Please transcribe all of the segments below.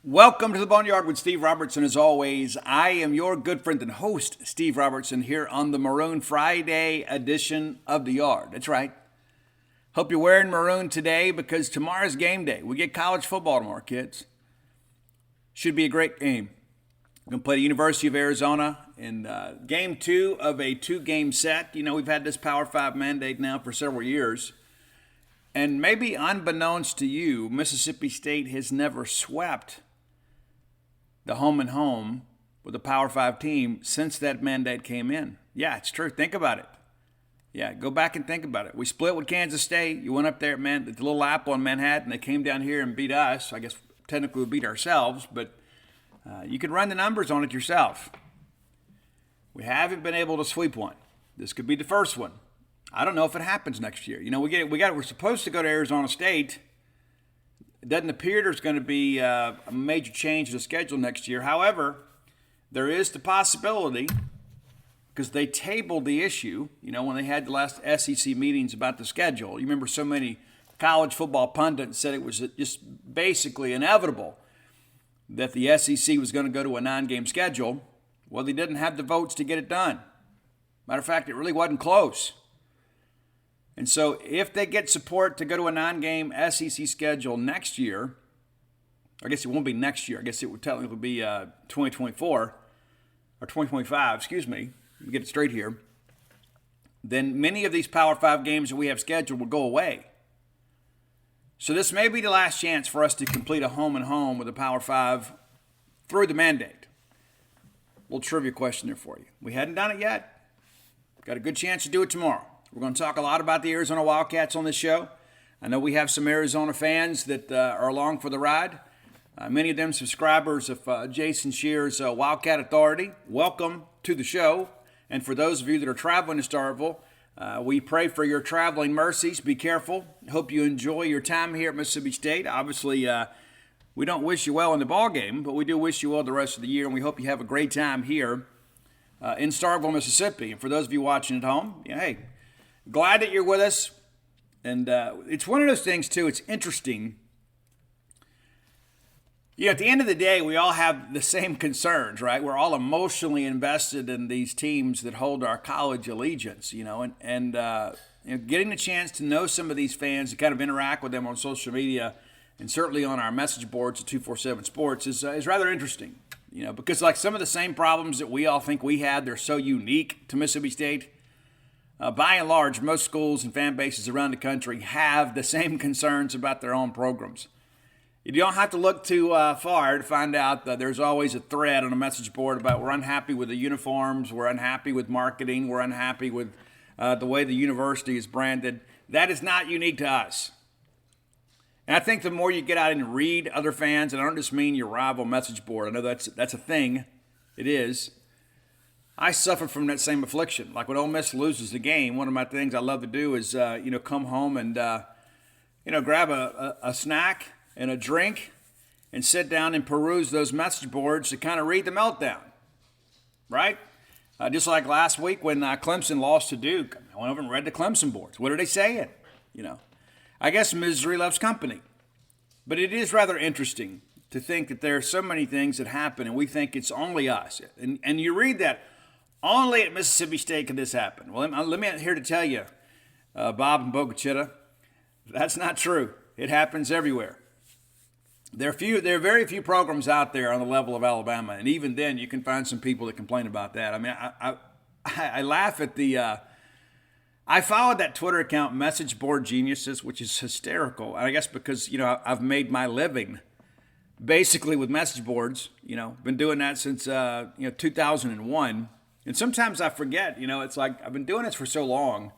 Welcome to the Boneyard with Steve Robertson. As always, I am your good friend and host, Steve Robertson, here on the Maroon Friday edition of the Yard. That's right. Hope you're wearing maroon today because tomorrow's game day. We get college football tomorrow, kids. Should be a great game. We're going to play the University of Arizona in game two of a two-game set. You know, we've had this Power 5 mandate now for several years. And maybe unbeknownst to you, Mississippi State has never swept the home and home with a Power 5 team since that mandate came in. Yeah, it's true. Think about it. Yeah, go back and think about it. We split with Kansas State. You went up there, man, the little apple in Manhattan. They came down here and beat us. I guess technically we beat ourselves, but you can run the numbers on it yourself. We haven't been able to sweep one. This could be the first one. I don't know if it happens next year. You know, we're supposed to go to Arizona State. It doesn't appear there's going to be a major change in the schedule next year. However, there is the possibility, because they tabled the issue, you know, when they had the last SEC meetings about the schedule. You remember so many college football pundits said it was just basically inevitable that the SEC was going to go to a 9-game schedule. Well, they didn't have the votes to get it done. Matter of fact, it really wasn't close. And so if they get support to go to a 9-game SEC schedule next year, I guess it won't be next year. I guess it would technically be 2024 or 2025, excuse me. Let me get it straight here. Then many of these Power 5 games that we have scheduled will go away. So this may be the last chance for us to complete a home and home with a Power 5 through the mandate. Little trivia question there for you. We hadn't done it yet. Got a good chance to do it tomorrow. We're going to talk a lot about the Arizona Wildcats on this show. I know we have some Arizona fans that are along for the ride. Many of them subscribers of Jason Shear's Wildcat Authority. Welcome to the show. And for those of you that are traveling to Starkville, we pray for your traveling mercies. Be careful. Hope you enjoy your time here at Mississippi State. Obviously, we don't wish you well in the ball game, but we do wish you well the rest of the year, and we hope you have a great time here in Starkville, Mississippi. And for those of you watching at home, hey, glad that you're with us. And it's one of those things, too, it's interesting. You know, at the end of the day, we all have the same concerns, right? We're all emotionally invested in these teams that hold our college allegiance, you know, and you know, getting the chance to know some of these fans and kind of interact with them on social media and certainly on our message boards at 247 Sports is rather interesting, you know, because like some of the same problems that we all think we had, they're so unique to Mississippi State. By and large, most schools and fan bases around the country have the same concerns about their own programs. You don't have to look too far to find out that there's always a thread on a message board about we're unhappy with the uniforms, we're unhappy with marketing, we're unhappy with the way the university is branded. That is not unique to us. And I think the more you get out and read other fans, and I don't just mean your rival message board, I know that's a thing, it is. I suffer from that same affliction. Like when Ole Miss loses the game, one of my things I love to do is, come home and, grab a snack and a drink and sit down and peruse those message boards to kind of read the meltdown, right? Just like last week when Clemson lost to Duke, I went over and read the Clemson boards. What are they saying? You know, I guess misery loves company. But it is rather interesting to think that there are so many things that happen and we think it's only us. And you read that. Only at Mississippi State could this happen. Well, let me here to tell you, Bob and Boca Chica, that's not true. It happens everywhere. There are very few programs out there on the level of Alabama, and even then, you can find some people that complain about that. I mean, I laugh at the. I followed that Twitter account, Message Board Geniuses, which is hysterical. I guess because I've made my living basically with message boards. Been doing that since 2001. And sometimes I forget, it's like I've been doing this for so long.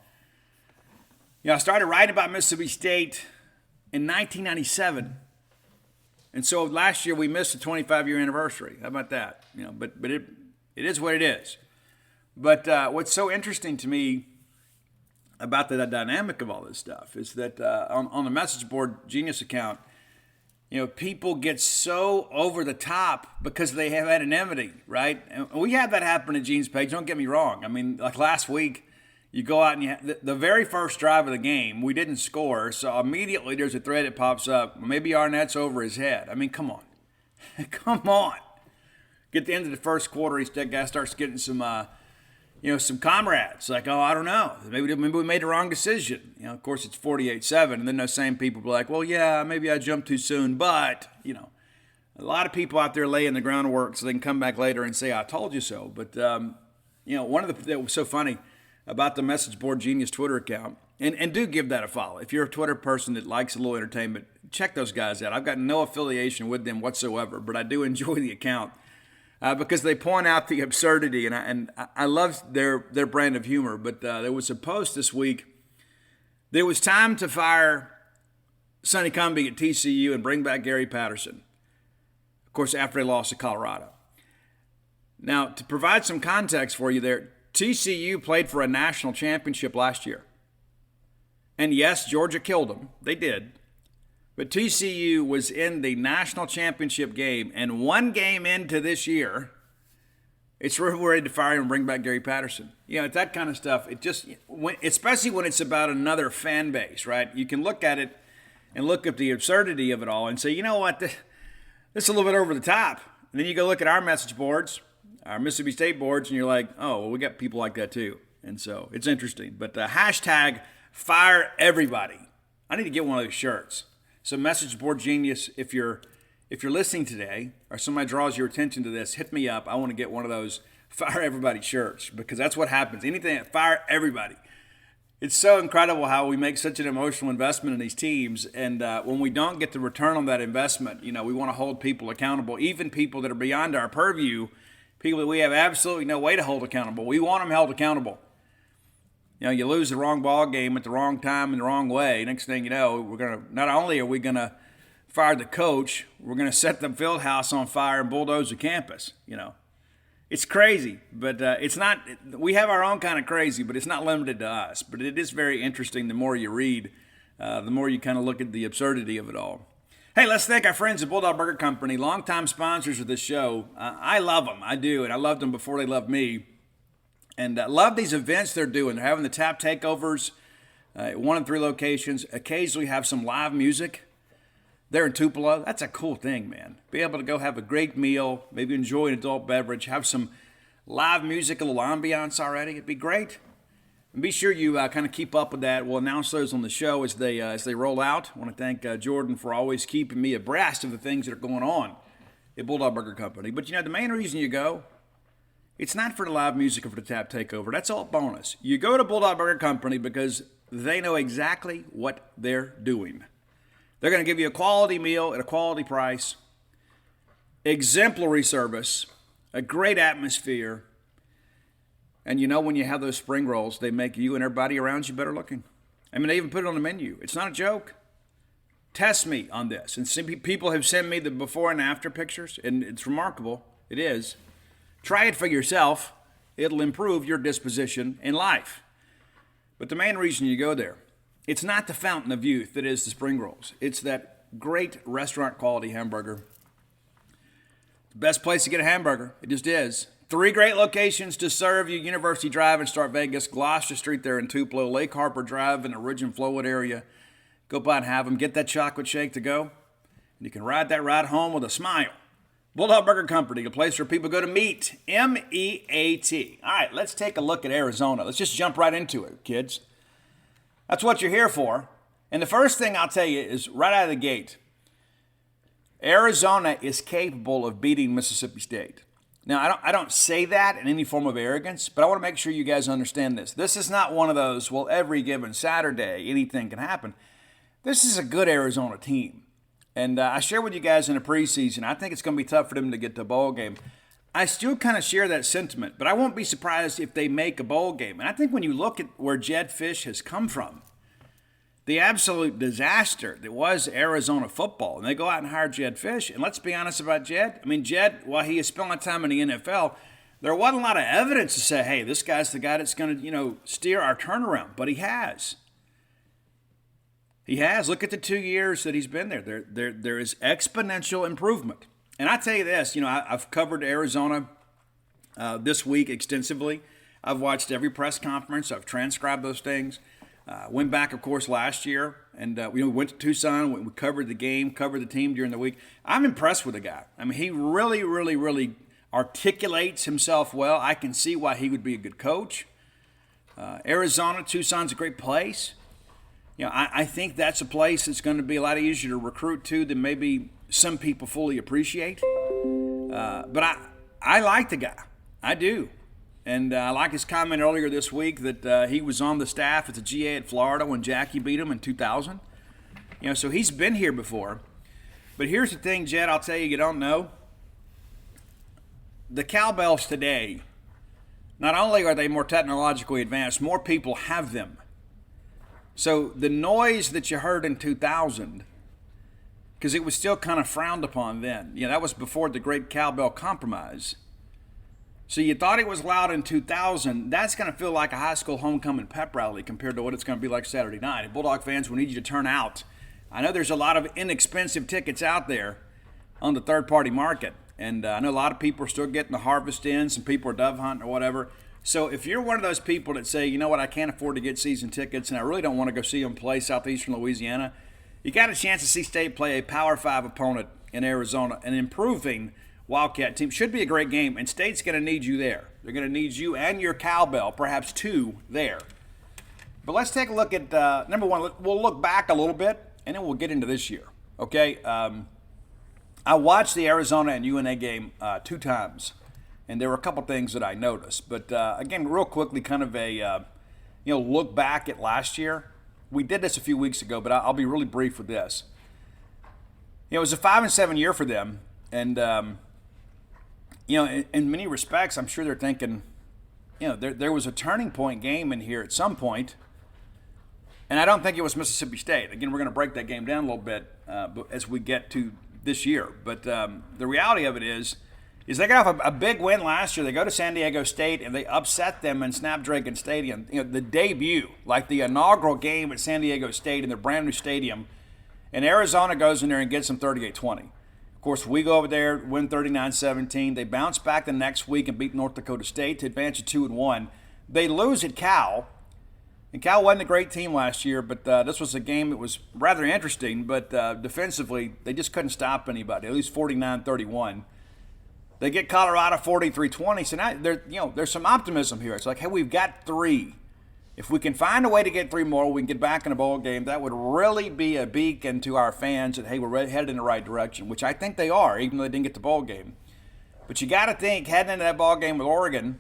I started writing about Mississippi State in 1997. And so last year we missed the 25-year anniversary. How about that? But it is what it is. But what's so interesting to me about the dynamic of all this stuff is that on the Message Board Genius account, people get so over the top because they have anonymity, right? And we had that happen at Gene's page. Don't get me wrong. I mean, like last week, you go out and the very first drive of the game, we didn't score, so immediately there's a thread that pops up. Maybe Arnett's over his head. I mean, come on. Come on. Get the end of the first quarter, that guy starts getting some, some comrades. Like, oh, I don't know. Maybe we made the wrong decision. Of course, it's 48-7. And then those same people be like, well, yeah, maybe I jumped too soon. But, a lot of people out there laying the groundwork so they can come back later and say, I told you so. But, one of that was so funny about the Message Board Genius Twitter account, and do give that a follow. If you're a Twitter person that likes a little entertainment, check those guys out. I've got no affiliation with them whatsoever, but I do enjoy the account because they point out the absurdity, and I love their brand of humor. But there was a post this week. There was time to fire Sonny Cumbie at TCU and bring back Gary Patterson, of course, after they lost to Colorado. Now, to provide some context for you there, TCU played for a national championship last year. And yes, Georgia killed them. They did. But TCU was in the national championship game, and one game into this year, it's ready to fire him and bring back Gary Patterson. It's that kind of stuff. It just, especially when it's about another fan base, right? You can look at it and look at the absurdity of it all and say, you know what, this is a little bit over the top. And then you go look at our message boards, our Mississippi State boards, and you're like, oh, well, we got people like that too. And so it's interesting. But hashtag fire everybody. I need to get one of those shirts. So Message Board Genius, if you're listening today or somebody draws your attention to this, hit me up. I want to get one of those fire everybody shirts because that's what happens. Anything, fire everybody. It's so incredible how we make such an emotional investment in these teams, and when we don't get the return on that investment, we want to hold people accountable, even people that are beyond our purview, people that we have absolutely no way to hold accountable. We want them held accountable. You lose the wrong ball game at the wrong time in the wrong way. Next thing you know, not only are we gonna fire the coach, we're gonna set the field house on fire and bulldoze the campus. It's crazy, but it's not. We have our own kind of crazy, but it's not limited to us. But it is very interesting. The more you read, the more you kind of look at the absurdity of it all. Hey, let's thank our friends at Bulldog Burger Company, longtime sponsors of this show. I love them. I do, and I loved them before they loved me. And love these events they're doing. They're having the tap takeovers, 1 in 3 locations. Occasionally have some live music. They're in Tupelo. That's a cool thing, man. Be able to go have a great meal, maybe enjoy an adult beverage, have some live music, a little ambiance already. It'd be great. And be sure you kind of keep up with that. We'll announce those on the show as they roll out. I want to thank Jordan for always keeping me abreast of the things that are going on at Bulldog Burger Company. But, the main reason you go, it's not for the live music or for the tap takeover. That's all bonus. You go to Bulldog Burger Company because they know exactly what they're doing. They're going to give you a quality meal at a quality price, exemplary service, a great atmosphere, and when you have those spring rolls, they make you and everybody around you better looking. They even put it on the menu. It's not a joke. Test me on this. And some people have sent me the before and after pictures, and it's remarkable. It is. Try it for yourself. It'll improve your disposition in life. But the main reason you go there, it's not the fountain of youth that is the spring rolls. It's that great restaurant quality hamburger. The best place to get a hamburger. It just is. 3 great locations to serve you. University Drive in Start Vegas, Gloucester Street there in Tupelo, Lake Harper Drive in the Ridge and Flowood area. Go by and have them. Get that chocolate shake to go. And you can ride that ride home with a smile. Bulldog Burger Company, a place where people go to meet. M-E-A-T. All right, let's take a look at Arizona. Let's just jump right into it, kids. That's what you're here for. And the first thing I'll tell you is right out of the gate, Arizona is capable of beating Mississippi State. Now, I don't say that in any form of arrogance, but I want to make sure you guys understand this. This is not one of those, well, every given Saturday, anything can happen. This is a good Arizona team. And I shared with you guys in the preseason, I think it's going to be tough for them to get to a bowl game. I still kind of share that sentiment, but I won't be surprised if they make a bowl game. And I think when you look at where Jedd Fisch has come from, the absolute disaster that was Arizona football, and they go out and hire Jedd Fisch, and let's be honest about Jedd. Jedd, while he has spent time in the NFL, there wasn't a lot of evidence to say, hey, this guy's the guy that's going to, steer our turnaround, but he has. He has. Look at the 2 years that he's been there. There is exponential improvement. And I tell you this, I've covered Arizona this week extensively. I've watched every press conference. I've transcribed those things. Went back, of course, last year and we went to Tucson. We covered the game, covered the team during the week. I'm impressed with the guy. I mean, he really, really, really articulates himself well. I can see why he would be a good coach. Arizona, Tucson's a great place. I think that's a place that's going to be a lot easier to recruit to than maybe some people fully appreciate. But I like the guy. I do. And I like his comment earlier this week that he was on the staff at the GA at Florida when Jackie beat him in 2000. So he's been here before. But here's the thing, Jed, I'll tell you don't know. The cowbells today, not only are they more technologically advanced, more people have them. So the noise that you heard in 2000, because it was still kind of frowned upon then. That was before the great cowbell compromise. So you thought it was loud in 2000. That's going to feel like a high school homecoming pep rally compared to what it's going to be like Saturday night. And Bulldog fans, we need you to turn out. I know there's a lot of inexpensive tickets out there on the third-party market. And I know a lot of people are still getting the harvest in. Some people are dove hunting or whatever. So if you're one of those people that say, you know what, I can't afford to get season tickets and I really don't want to go see them play Southeastern Louisiana, you got a chance to see State play a Power 5 opponent in Arizona, an improving Wildcat team. Should be a great game, and State's going to need you there. They're going to need you and your cowbell, perhaps two, there. But let's take a look at, number one, we'll look back a little bit, and then we'll get into this year, okay? I watched the Arizona and UNA game 2 times, and there were a couple things that I noticed. But, again, real quickly, kind of a, look back at last year. We did this a few weeks ago, but I'll be really brief with this. It was a 5-7 year for them, and, in many respects, I'm sure they're thinking, there was a turning point game in here at some point, and I don't think it was Mississippi State. Again, we're going to break that game down a little bit as we get to this year. But the reality of it is they got off a big win last year. They go to San Diego State, and they upset them in Snapdragon Stadium. The debut, like the inaugural game at San Diego State in their brand new stadium, and Arizona goes in there and gets them 38-20. Of course, we go over there, win 39-17. They bounce back the next week and beat North Dakota State to advance to 2-1. They lose at Cal. And Cal wasn't a great team last year, but this was a game that was rather interesting. But defensively, they just couldn't stop anybody. They lose 49-31. They get Colorado 43-20. So now there's some optimism here. It's like, hey, we've got 3. If we can find a way to get 3 more, we can get back in a bowl game. That would really be a beacon to our fans that, hey, we're headed in the right direction, which I think they are, even though they didn't get the bowl game. But you got to think, heading into that bowl game with Oregon,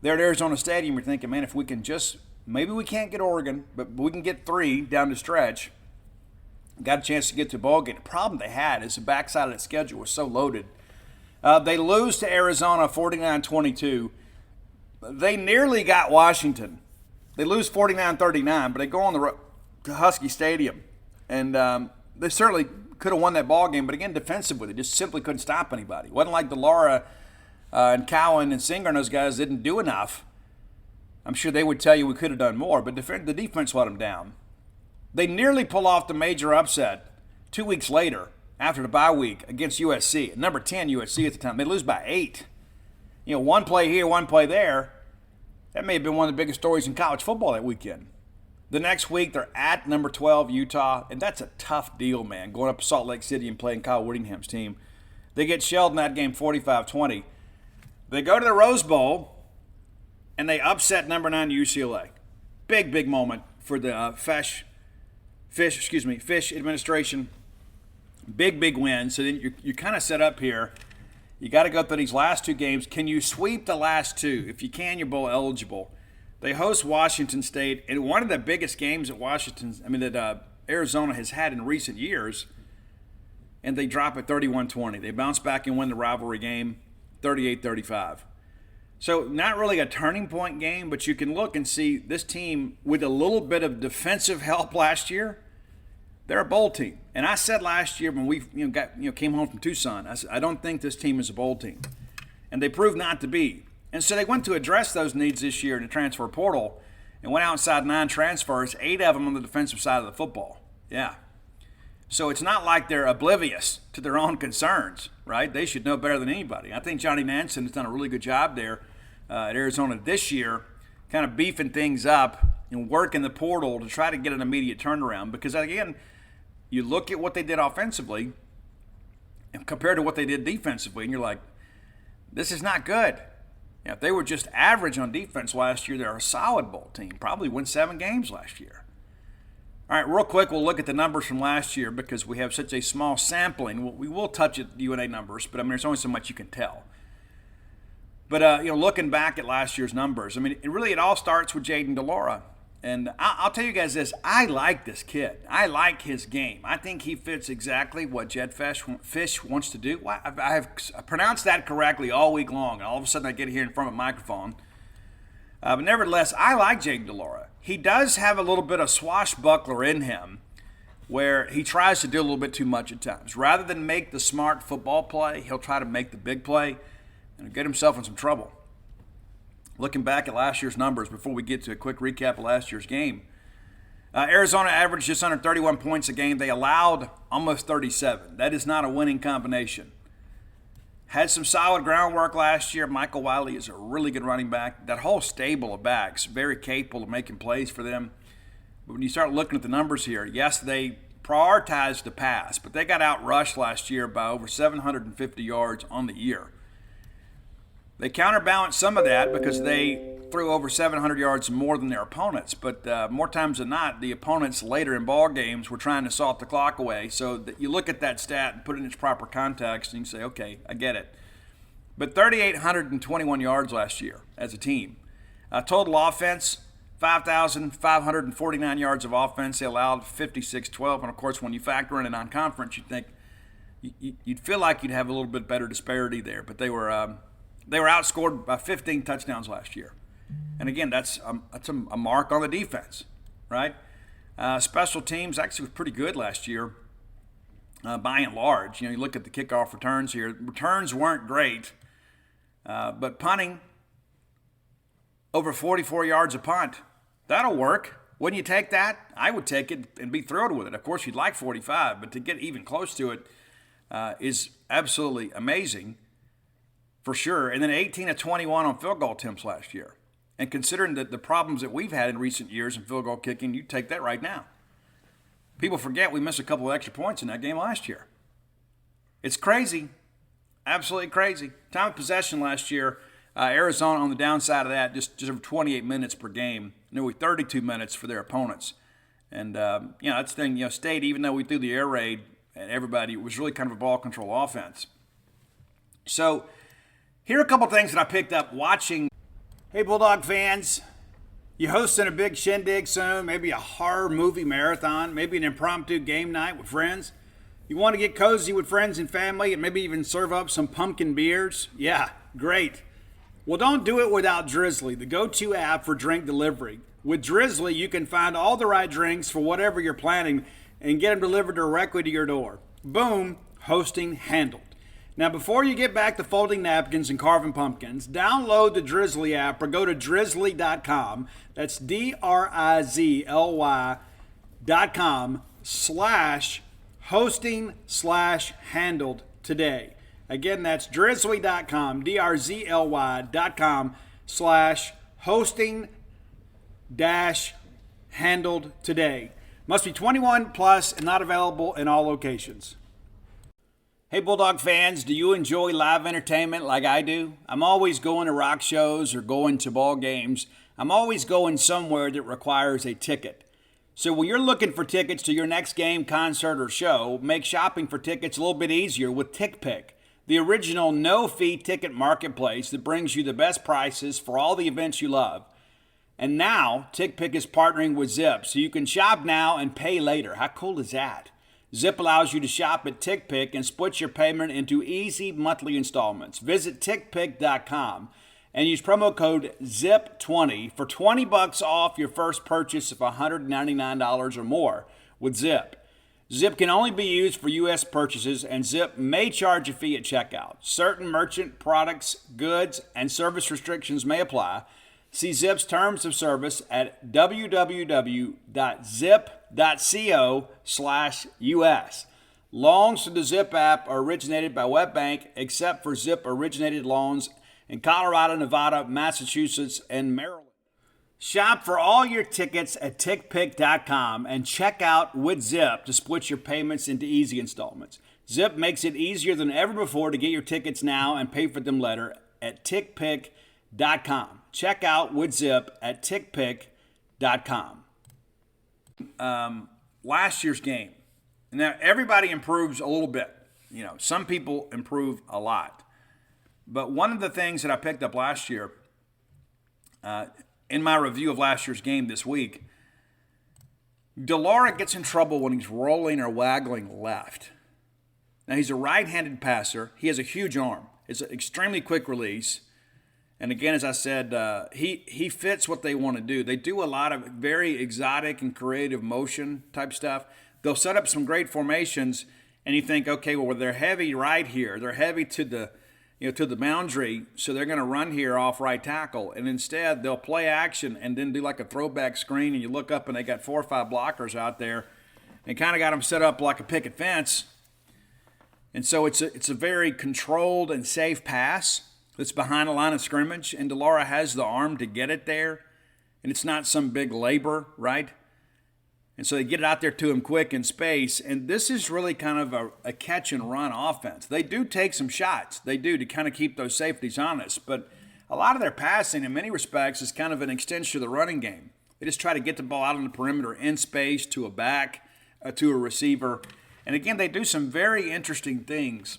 there at Arizona Stadium, you're thinking, man, if we can just, maybe we can't get Oregon, but we can get 3 down the stretch, got a chance to get to the bowl game. The problem they had is the backside of that schedule was so loaded. They lose to Arizona 49-22. They nearly got Washington. They lose 49-39, but they go on the road to Husky Stadium. And they certainly could have won that ball game, but again, defensively, they just simply couldn't stop anybody. It wasn't like DeLaura and Cowan and Singer and those guys didn't do enough. I'm sure they would tell you we could have done more, but the defense let them down. They nearly pull off the major upset 2 weeks later after the bye week against USC. Number 10 USC at the time. They lose by 8. One play here, one play there. That may have been one of the biggest stories in college football that weekend. The next week, they're at number 12, Utah, and that's a tough deal, man, going up to Salt Lake City and playing Kyle Whittingham's team. They get shelled in that game 45-20. They go to the Rose Bowl, and they upset number 9 UCLA. Big, big moment for the Fish administration. Big, big win. So then you're kind of set up here. You got to go through these last 2 games. Can you sweep the last 2? If you can, you're bowl eligible. They host Washington State, and one of the biggest games that Arizona has had in recent years, and they drop it 31-20. They bounce back and win the rivalry game 38-35. So not really a turning point game, but you can look and see this team with a little bit of defensive help last year. They're a bowl team. And I said last year when we came home from Tucson, I said, I don't think this team is a bowl team. And they proved not to be. And so they went to address those needs this year in the transfer portal and went outside 9 transfers, 8 of them on the defensive side of the football. Yeah. So it's not like they're oblivious to their own concerns, right? They should know better than anybody. I think Johnny Nansen has done a really good job there at Arizona this year, kind of beefing things up and work in the portal to try to get an immediate turnaround. Because again, you look at what they did offensively and compared to what they did defensively, and you're like, this is not good. If they were just average on defense last year, they're a solid bowl team. Probably win 7 games last year. All right, real quick, we'll look at the numbers from last year because we have such a small sampling. We will touch at UNA numbers, but I mean, there's only so much you can tell. But looking back at last year's numbers, I mean, it all starts with Jaden DeLaura. And I'll tell you guys this: I like this kid. I like his game. I think he fits exactly what Jedd Fish wants to do. I have pronounced that correctly all week long, and all of a sudden I get here in front of a microphone. But nevertheless, I like Jaden DeLaura. He does have a little bit of swashbuckler in him where he tries to do a little bit too much at times. Rather than make the smart football play, he'll try to make the big play and get himself in some trouble. Looking back at last year's numbers before we get to a quick recap of last year's game, Arizona averaged just under 31 points a game. They allowed almost 37. That is not a winning combination. Had some solid groundwork last year. Michael Wiley is a really good running back. That whole stable of backs, very capable of making plays for them. But when you start looking at the numbers here, yes, they prioritized the pass, but they got outrushed last year by over 750 yards on the year. They counterbalanced some of that because they threw over 700 yards more than their opponents. But more times than not, the opponents later in ball games were trying to salt the clock away. So that you look at that stat and put it in its proper context and you say, okay, I get it. But 3,821 yards last year as a team. Total offense, 5,549 yards of offense. They allowed 56-12. And, of course, when you factor in a non-conference, you'd think you'd feel like you'd have a little bit better disparity there. But they were outscored by 15 touchdowns last year. And again, that's a mark on the defense, right? Special teams actually was pretty good last year by and large. You look at the kickoff returns here. Returns weren't great, but punting, over 44 yards a punt. That'll work. Wouldn't you take that? I would take it and be thrilled with it. Of course, you'd like 45, but to get even close to it is absolutely amazing. For sure. And then 18 of 21 on field goal attempts last year. And considering the problems that we've had in recent years in field goal kicking, you take that right now. People forget we missed a couple of extra points in that game last year. It's crazy. Absolutely crazy. Time of possession last year, Arizona on the downside of that, just over 28 minutes per game. Nearly 32 minutes for their opponents. And, that's the thing. State, even though we threw the air raid and everybody, it was really kind of a ball control offense. So, here are a couple things that I picked up watching. Hey, Bulldog fans, you hosting a big shindig soon, maybe a horror movie marathon, maybe an impromptu game night with friends. You want to get cozy with friends and family and maybe even serve up some pumpkin beers? Yeah, great. Well, don't do it without Drizzly, the go-to app for drink delivery. With Drizzly, you can find all the right drinks for whatever you're planning and get them delivered directly to your door. Boom, hosting handled. Now, before you get back to folding napkins and carving pumpkins, download the Drizzly app or go to drizzly.com. That's DRIZLY.com/hosting/handled today. Again, that's drizzly.com, DRZLY.com/hosting-handled today. Must be 21 plus and not available in all locations. Hey, Bulldog fans, do you enjoy live entertainment like I do? I'm always going to rock shows or going to ball games. I'm always going somewhere that requires a ticket. So when you're looking for tickets to your next game, concert, or show, make shopping for tickets a little bit easier with TickPick, the original no-fee ticket marketplace that brings you the best prices for all the events you love. And now, TickPick is partnering with Zip, so you can shop now and pay later. How cool is that? Zip allows you to shop at TickPick and split your payment into easy monthly installments. Visit TickPick.com and use promo code ZIP20 for $20 off your first purchase of $199 or more with Zip. Zip can only be used for U.S. purchases, and Zip may charge a fee at checkout. Certain merchant products, goods, and service restrictions may apply. See Zip's terms of service at www.zip.co/US. Loans to the Zip app are originated by WebBank, except for Zip-originated loans in Colorado, Nevada, Massachusetts, and Maryland. Shop for all your tickets at tickpick.com and check out with Zip to split your payments into easy installments. Zip makes it easier than ever before to get your tickets now and pay for them later at tickpick.com. Check out with Zip at tickpick.com. Last year's game. Now, everybody improves a little bit. Some people improve a lot. But one of the things that I picked up last year, in my review of last year's game this week, DeLaura gets in trouble when he's rolling or waggling left. Now, he's a right-handed passer. He has a huge arm. It's an extremely quick release. And again, as I said, he fits what they want to do. They do a lot of very exotic and creative motion type stuff. They'll set up some great formations, and you think, okay, well, they're heavy right here. They're heavy to the boundary, so they're going to run here off right tackle. And instead, they'll play action and then do like a throwback screen, and you look up and they got 4 or 5 blockers out there and kind of got them set up like a picket fence. And so it's a very controlled and safe pass that's behind a line of scrimmage, and DeLaura has the arm to get it there, and it's not some big labor, right? And so they get it out there to him quick in space, and this is really kind of a catch-and-run offense. They do take some shots. They do, to kind of keep those safeties honest, but a lot of their passing, in many respects, is kind of an extension of the running game. They just try to get the ball out on the perimeter in space to a back, to a receiver. And again, they do some very interesting things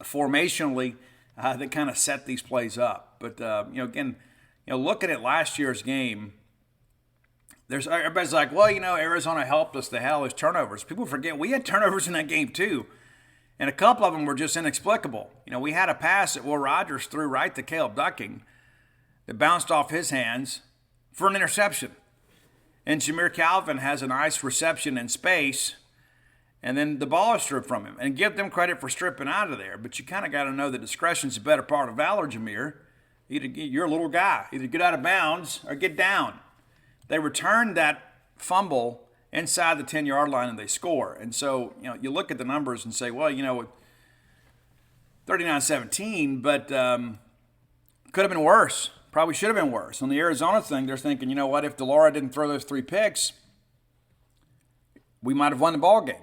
formationally that kind of set these plays up. But, again, looking at last year's game, everybody's like, well, Arizona helped us. The hell is turnovers. People forget we had turnovers in that game too. And a couple of them were just inexplicable. We had a pass that Will Rogers threw right to Caleb Ducking that bounced off his hands for an interception. And Jameer Calvin has a nice reception in space, and then the ball is stripped from him. And give them credit for stripping out of there. But you kind of got to know that discretion's a better part of valor, Jameer. You're a little guy. Either get out of bounds or get down. They returned that fumble inside the 10-yard line and they score. And so, you look at the numbers and say, well, 39-17, but could have been worse. Probably should have been worse. On the Arizona thing, they're thinking, if DeLaura didn't throw those 3 picks, we might have won the ball game.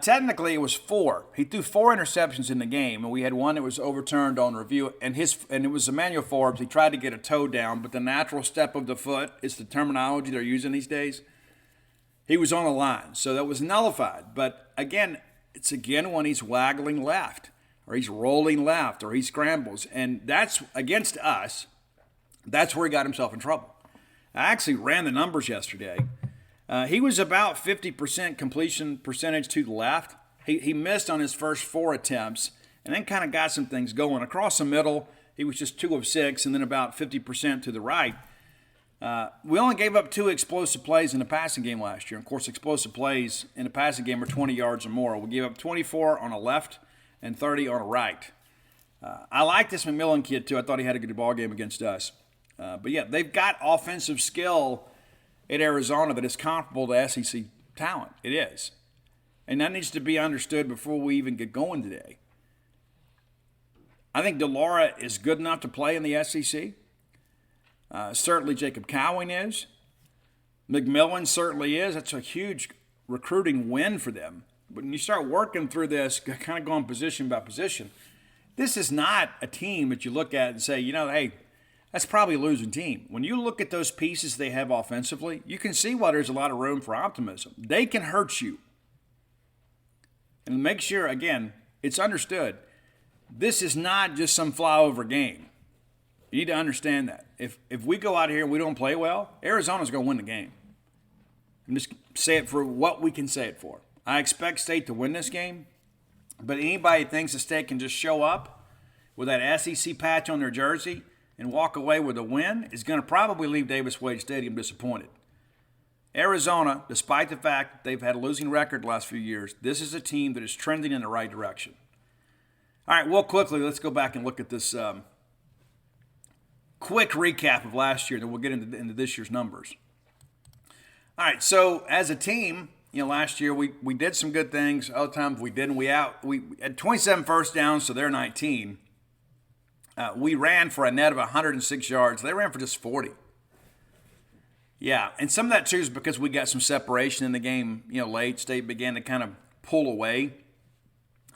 Technically, it was 4. He threw 4 interceptions in the game, and we had one that was overturned on review. And it was Emmanuel Forbes. He tried to get a toe down, but the natural step of the foot is the terminology they're using these days. He was on the line, so that was nullified. But again, it's when he's waggling left, or he's rolling left, or he scrambles, and that's against us. That's where he got himself in trouble. I actually ran the numbers yesterday. He was about 50% completion percentage to the left. He missed on his first 4 attempts and then kind of got some things going. Across the middle, he was just 2 of 6 and then about 50% to the right. We only gave up 2 explosive plays in the passing game last year. Of course, explosive plays in the passing game are 20 yards or more. We gave up 24 on a left and 30 on a right. I like this McMillan kid, too. I thought he had a good ball game against us. But, yeah, they've got offensive skill at Arizona that is comparable to SEC talent. It is. And that needs to be understood before we even get going today. I think DeLaura is good enough to play in the SEC. Certainly Jacob Cowing is. McMillan certainly is. That's a huge recruiting win for them. But when you start working through this, kind of going position by position, this is not a team that you look at and say, hey, that's probably a losing team. When you look at those pieces they have offensively, you can see why there's a lot of room for optimism. They can hurt you. And make sure, again, it's understood. This is not just some flyover game. You need to understand that. If we go out here and we don't play well, Arizona's going to win the game. And just say it for what we can say it for. I expect State to win this game, but anybody that thinks the State can just show up with that SEC patch on their jersey and walk away with a win is going to probably leave Davis-Wade Stadium disappointed. Arizona, despite the fact that they've had a losing record the last few years, this is a team that is trending in the right direction. All right, well, quickly, let's go back and look at this quick recap of last year, then we'll get into this year's numbers. All right, so as a team, last year we did some good things. Other times we didn't. We had 27 first downs, so they're 19. We ran for a net of 106 yards. They ran for just 40. Yeah, and some of that too is because we got some separation in the game. Late State began to kind of pull away,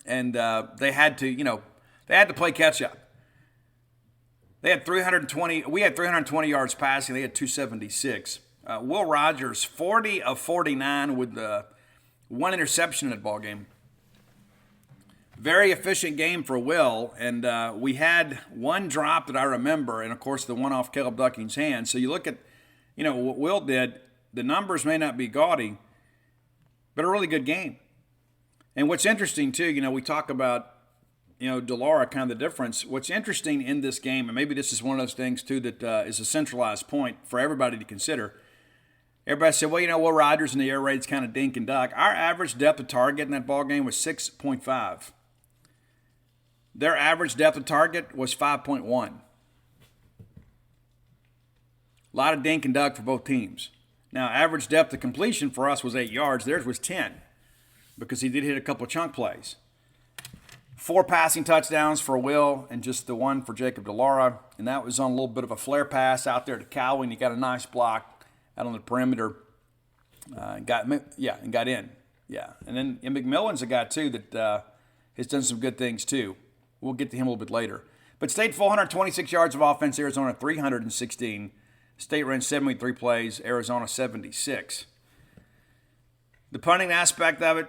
and they had to play catch up. They had 320. We had 320 yards passing. They had 276. Will Rogers 40 of 49 with one interception in that ball game. Very efficient game for Will, and we had one drop that I remember, and of course the one off Caleb Ducking's hand. So you look at, what Will did. The numbers may not be gaudy, but a really good game. And what's interesting too, we talk about, DeLaura, kind of the difference. What's interesting in this game, and maybe this is one of those things too that is a centralized point for everybody to consider. Everybody said, well, Will Rogers and the air raids kind of dink and duck. Our average depth of target in that ball game was 6.5. Their average depth of target was 5.1. A lot of dink and duck for both teams. Now, average depth of completion for us was 8 yards. Theirs was 10 because he did hit a couple of chunk plays. 4 passing touchdowns for Will and just the one for Jacob DeLaura. And that was on a little bit of a flare pass out there to Cowan. He got a nice block out on the perimeter and got in. Yeah. And then McMillan's a guy, too, that has done some good things, too. We'll get to him a little bit later. But State 426 yards of offense, Arizona 316. State ran 73 plays, Arizona 76. The punting aspect of it,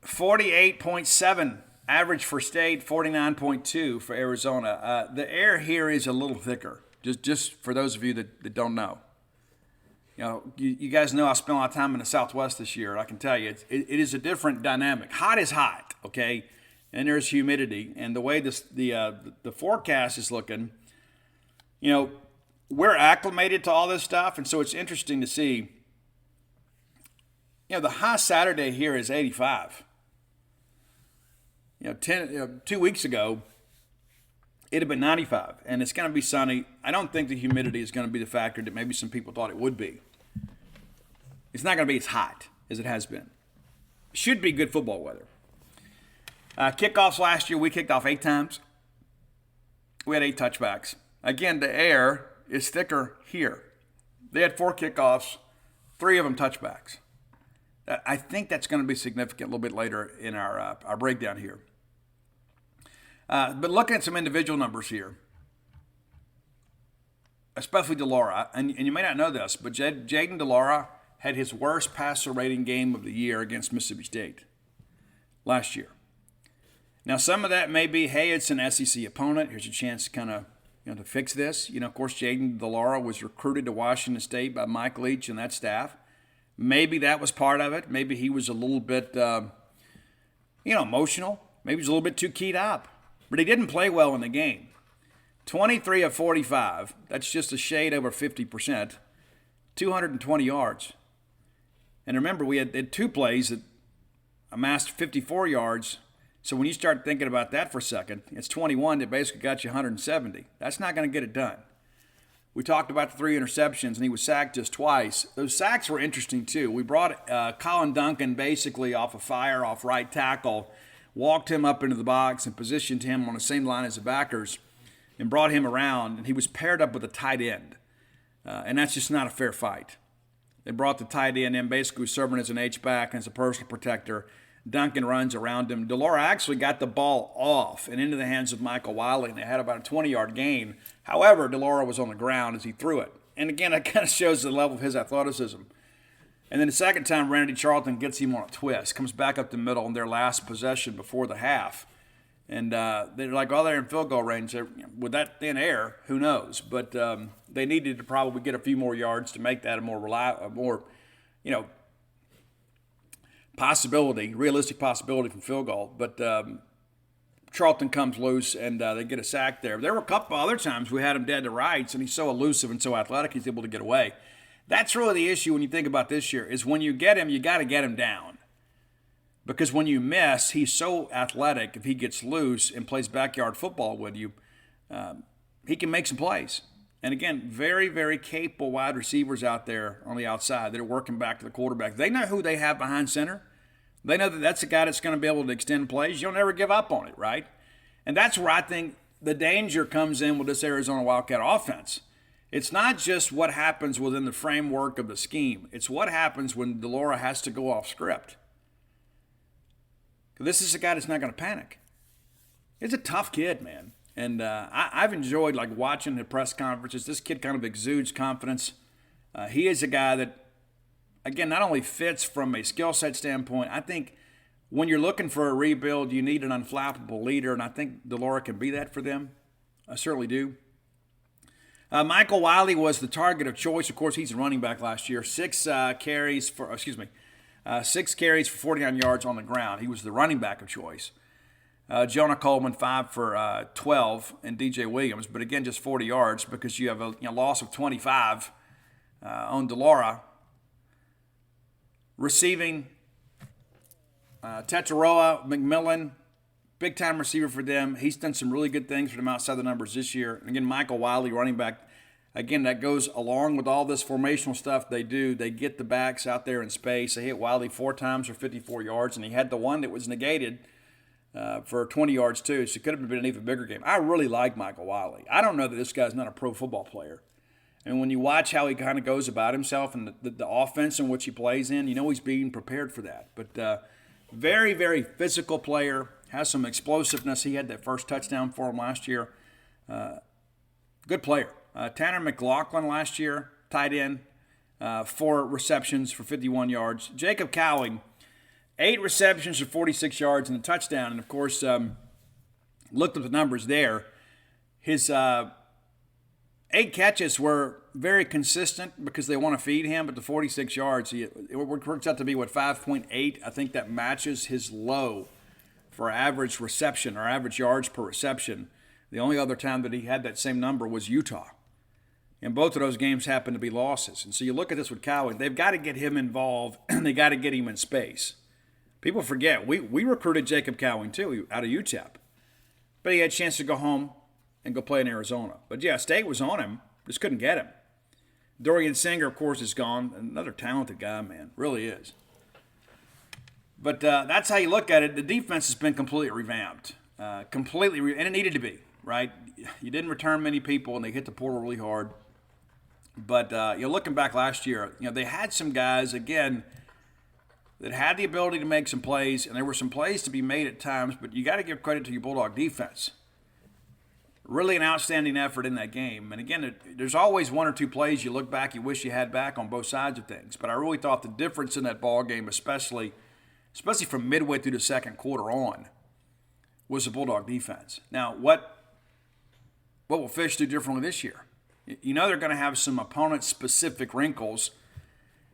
48.7 average for State, 49.2 for Arizona. The air here is a little thicker, just for those of you that don't know. You guys know I spent a lot of time in the Southwest this year. I can tell you, it is a different dynamic. Hot is hot, okay? And there's humidity. And the way the forecast is looking, we're acclimated to all this stuff. And so it's interesting to see, the high Saturday here is 85. 2 weeks ago, it'd have been 95. And it's going to be sunny. I don't think the humidity is going to be the factor that maybe some people thought it would be. It's not going to be as hot as it has been. Should be good football weather. Kickoffs last year, we kicked off 8 times. We had 8 touchbacks. Again, the air is thicker here. They had 4 kickoffs, 3 of them touchbacks. I think that's going to be significant a little bit later in our breakdown here. But looking at some individual numbers here, especially DeLaura, and you may not know this, but Jaden DeLaura had his worst passer rating game of the year against Mississippi State last year. Now, some of that may be, hey, it's an SEC opponent. Here's a chance to kind of, to fix this. Of course, Jaden DeLaura was recruited to Washington State by Mike Leach and that staff. Maybe that was part of it. Maybe he was a little bit, emotional. Maybe he was a little bit too keyed up. But he didn't play well in the game. 23 of 45. That's just a shade over 50%. 220 yards. And remember, we had 2 plays that amassed 54 yards. So when you start thinking about that for a second, it's 21 that basically got you 170. That's not going to get it done. We talked about the 3 interceptions, and he was sacked just twice. Those sacks were interesting, too. We brought Colin Duncan basically off a fire, off right tackle, walked him up into the box and positioned him on the same line as the backers and brought him around, and he was paired up with a tight end. And that's just not a fair fight. They brought the tight end in, basically serving as an H-back and as a personal protector. Duncan runs around him. DeLaura actually got the ball off and into the hands of Michael Wiley, and they had about a 20-yard gain. However, DeLaura was on the ground as he threw it. And again, that kind of shows the level of his athleticism. And then the second time, Randy Charlton gets him on a twist, comes back up the middle in their last possession before the half. And they're like, they're in field goal range. With that thin air, who knows? But they needed to probably get a few more yards to make that a more reliable, realistic possibility from field goal. But Charlton comes loose, and they get a sack there. There were a couple other times we had him dead to rights, and he's so elusive and so athletic, he's able to get away. That's really the issue when you think about this year, is when you get him, you got to get him down. Because when you miss, he's so athletic, if he gets loose and plays backyard football with you, he can make some plays. And again, very, very capable wide receivers out there on the outside that are working back to the quarterback. They know who they have behind center. They know that that's a guy that's going to be able to extend plays. You'll never give up on it, right? And that's where I think the danger comes in with this Arizona Wildcat offense, It's not just what happens within the framework of the scheme. It's what happens when Delora has to go off script. This is a guy that's not going to panic. He's a tough kid, man. And I've enjoyed like watching the press conferences. This kid kind of exudes confidence. He is a guy that, again, not only fits from a skill set standpoint, I think when you're looking for a rebuild, you need an unflappable leader, and I think Delora can be that for them. I certainly do. Michael Wiley was the target of choice. Of course, he's a running back last year. 6 carries for 49 yards on the ground. He was the running back of choice. Jonah Coleman, 5 for 12, and DJ Williams. But again, just 40 yards because you have a loss of 25 on Delora. Receiving, Tetaroa, McMillan, big-time receiver for them. He's done some really good things for them outside the numbers this year. And again, Michael Wiley, running back. Again, that goes along with all this formational stuff they do. They get the backs out there in space. They hit Wiley 4 times for 54 yards, and he had the one that was negated for 20 yards too. So it could have been an even bigger game. I really like Michael Wiley. I don't know that this guy's not a pro football player. And when you watch how he kind of goes about himself and the offense in which he plays in, you know he's being prepared for that. But very, very physical player. Has some explosiveness. He had that first touchdown for him last year. Good player. Tanner McLaughlin last year, tight end, 4 receptions for 51 yards. Jacob Cowing, 8 receptions for 46 yards and a touchdown. And, of course, looked at the numbers there. His 8 catches were very consistent because they want to feed him, but the 46 yards, it works out to be, 5.8. I think that matches his low for average reception or average yards per reception. The only other time that he had that same number was Utah. And both of those games happened to be losses. And so you look at this with Cowing, they've got to get him involved and they got to get him in space. People forget, we recruited Jacob Cowing too out of UTEP. But he had a chance to go home and go play in Arizona. But yeah, State was on him, just couldn't get him. Dorian Singer, of course, is gone. Another talented guy, man, really is. But that's how you look at it. The defense has been completely revamped, and it needed to be, right? You didn't return many people, and they hit the portal really hard. But looking back last year, they had some guys again that had the ability to make some plays, and there were some plays to be made at times. But you got to give credit to your Bulldog defense. Really an outstanding effort in that game. And again, there's always 1 or 2 plays you look back, you wish you had back on both sides of things. But I really thought the difference in that ball game, especially from midway through the second quarter on, was the Bulldog defense. Now, what will Fish do differently this year? They're going to have some opponent-specific wrinkles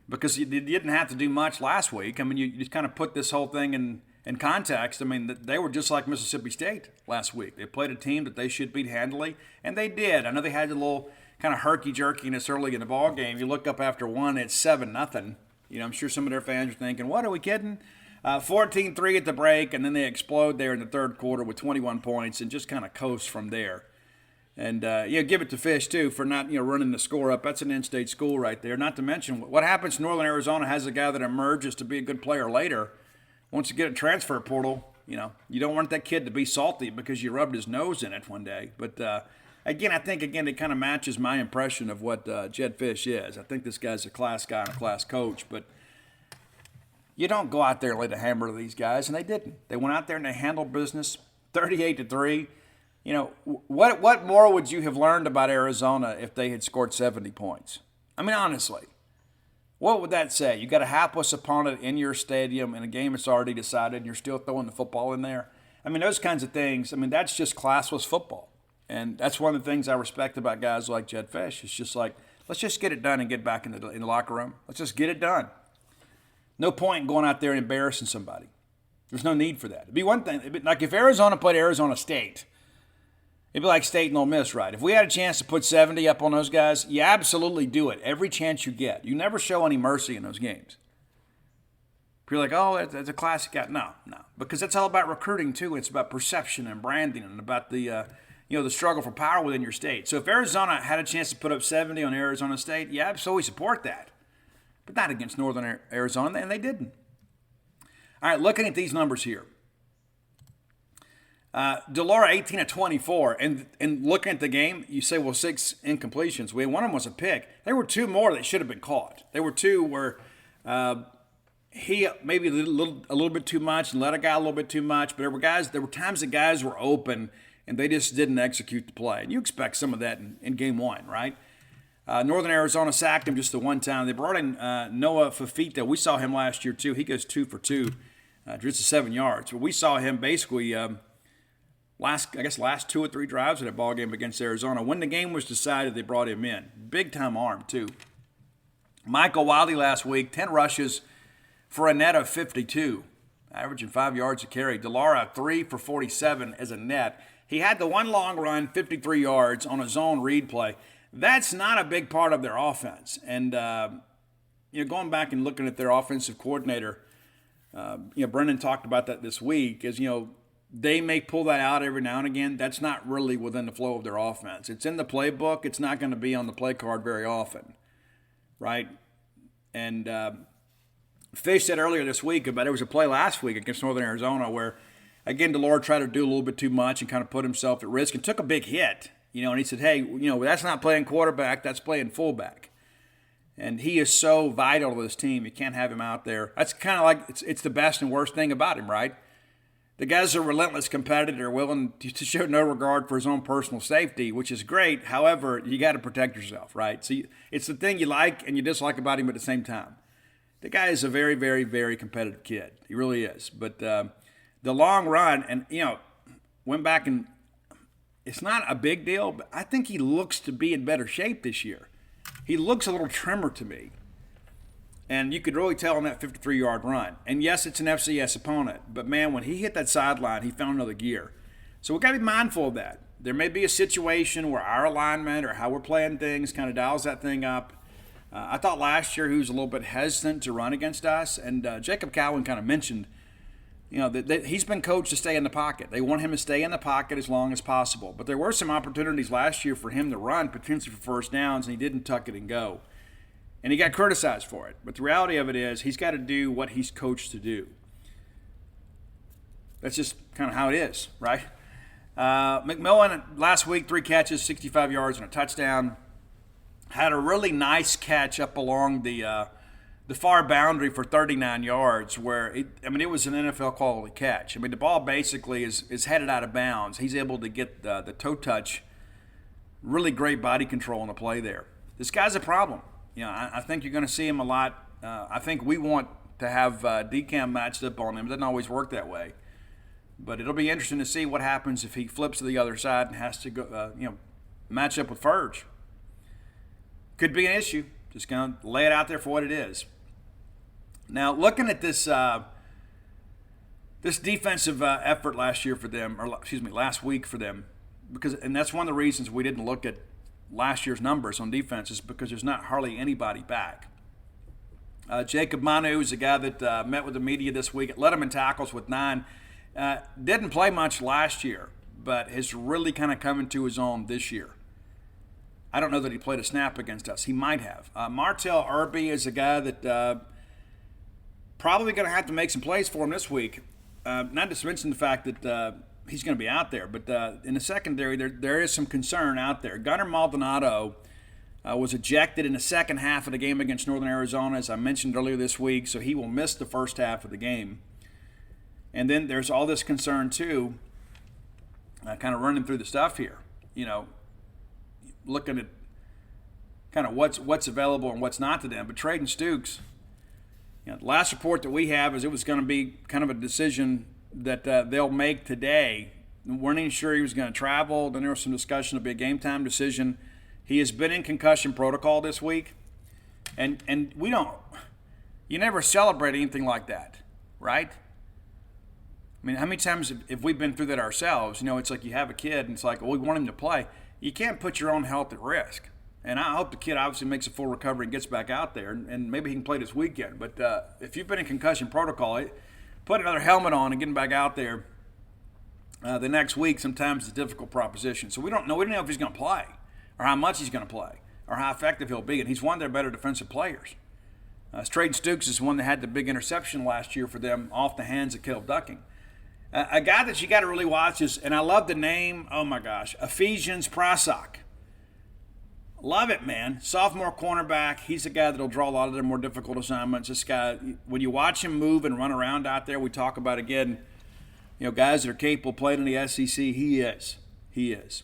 because you didn't have to do much last week. I mean, you just kind of put this whole thing in context. I mean, they were just like Mississippi State last week. They played a team that they should beat handily, and they did. I know they had a little kind of herky-jerkiness early in the ball game. You look up after 1, it's 7-0. I'm sure some of their fans are thinking, what, are we kidding? 14-3 at the break, and then they explode there in the third quarter with 21 points and just kind of coast from there. And, give it to Fish, too, for not, running the score up. That's an in-state school right there. Not to mention what happens to Northern Arizona has a guy that emerges to be a good player later. Once you get a transfer portal, you don't want that kid to be salty because you rubbed his nose in it one day. But, again, I think, it kind of matches my impression of what Jedd Fish is. I think this guy's a class guy and a class coach, but you don't go out there and lay the hammer to these guys, and they didn't. They went out there and they handled business 38-3. What more would you have learned about Arizona if they had scored 70 points? I mean, honestly, what would that say? You got a hapless opponent in your stadium in a game that's already decided and you're still throwing the football in there? I mean, those kinds of things, that's just classless football. And that's one of the things I respect about guys like Jedd Fish. It's just like, let's just get it done and get back in the locker room. Let's just get it done. No point in going out there and embarrassing somebody. There's no need for that. It'd be one thing. Like if Arizona played Arizona State, it'd be like State and Ole Miss, right? If we had a chance to put 70 up on those guys, you absolutely do it. Every chance you get. You never show any mercy in those games. If you're like, oh, that's a classic guy. No. Because it's all about recruiting, too. It's about perception and branding and about the struggle for power within your state. So if Arizona had a chance to put up 70 on Arizona State, you absolutely support that. But not against Northern Arizona, and they didn't. All right, looking at these numbers here. Delora 18 of 24, and looking at the game, you say, well, 6 incompletions. Well, one of them was a pick. There were 2 more that should have been caught. There were 2 where he maybe a little bit too much and let a guy a little bit too much. But there were times that guys were open and they just didn't execute the play. And you expect some of that in game 1, right? Northern Arizona sacked him just the one time. They brought in Noah Fafita. We saw him last year too. He goes 2 for 2, just 7 yards. But we saw him basically. Last 2 or 3 drives of that ball game against Arizona. When the game was decided, they brought him in. Big time arm too. Michael Wiley last week, 10 rushes for a net of 52, averaging 5 yards a carry. Delara 3 for 47 as a net. He had the one long run, 53 yards on a zone read play. That's not a big part of their offense. And going back and looking at their offensive coordinator, Brendan talked about that this week. They may pull that out every now and again. That's not really within the flow of their offense. It's in the playbook. It's not going to be on the play card very often, right? And Fish said earlier this week about there was a play last week against Northern Arizona where, again, Delora tried to do a little bit too much and kind of put himself at risk and took a big hit, and he said, hey, that's not playing quarterback, that's playing fullback. And he is so vital to this team. You can't have him out there. That's kind of like it's the best and worst thing about him, right? The guy's a relentless competitor, willing to show no regard for his own personal safety, which is great. However, you got to protect yourself, right? So it's the thing you like and you dislike about him at the same time. The guy is a very, very, very competitive kid. He really is. But the long run, and, went back and it's not a big deal, but I think he looks to be in better shape this year. He looks a little trimmer to me. And you could really tell on that 53-yard run. And yes, it's an FCS opponent. But, man, when he hit that sideline, he found another gear. So we've got to be mindful of that. There may be a situation where our alignment or how we're playing things kind of dials that thing up. I thought last year he was a little bit hesitant to run against us. And Jacob Cowan kind of mentioned, that he's been coached to stay in the pocket. They want him to stay in the pocket as long as possible. But there were some opportunities last year for him to run, potentially for first downs, and he didn't tuck it and go. And he got criticized for it. But the reality of it is he's got to do what he's coached to do. That's just kind of how it is, right? McMillan, last week, 3 catches, 65 yards, and a touchdown. Had a really nice catch up along the far boundary for 39 yards where, it was an NFL quality catch. The ball basically is headed out of bounds. He's able to get the toe touch, really great body control on the play there. This guy's a problem. I think you're going to see him a lot. I think we want to have DCAM matched up on him. It doesn't always work that way. But it'll be interesting to see what happens if he flips to the other side and has to go, match up with Furge. Could be an issue. Just going to lay it out there for what it is. Now, looking at this defensive effort last week for them, and that's one of the reasons we didn't look at last year's numbers on defense is because there's not hardly anybody back. Jacob Manu is a guy that met with the media this week, led him in tackles with 9. Didn't play much last year, but has really kind of come into his own this year. I don't know that he played a snap against us. He might have. Martell Irby is a guy that probably going to have to make some plays for him this week. Not to mention the fact that he's going to be out there. But in the secondary, there is some concern out there. Gunnar Maldonado was ejected in the second half of the game against Northern Arizona, as I mentioned earlier this week, so he will miss the first half of the game. And then there's all this concern, too, kind of running through the stuff here, looking at kind of what's available and what's not to them. But Traden Stukes, the last report that we have is it was going to be kind of a decision that they'll make today. We weren't even sure he was going to travel. Then there was some discussion it'll be a game time decision. He has been in concussion protocol this week. And you never celebrate anything like that, right? How many times have we been through that ourselves? It's like you have a kid and it's like, well, we want him to play. You can't put your own health at risk. And I hope the kid obviously makes a full recovery and gets back out there, and maybe he can play this weekend. But if you've been in concussion protocol, put another helmet on and getting back out there the next week sometimes is a difficult proposition. So we don't know if he's going to play or how much he's going to play or how effective he'll be. And he's one of their better defensive players. Traden Stukes is one that had the big interception last year for them off the hands of Caleb Ducking. A guy that you got to really watch is, and I love the name, oh my gosh, Ephesians Prasak. Love it, man. Sophomore cornerback. He's a guy that'll draw a lot of the more difficult assignments. This guy, when you watch him move and run around out there, we talk about, again, guys that are capable of playing in the SEC. He is. He is.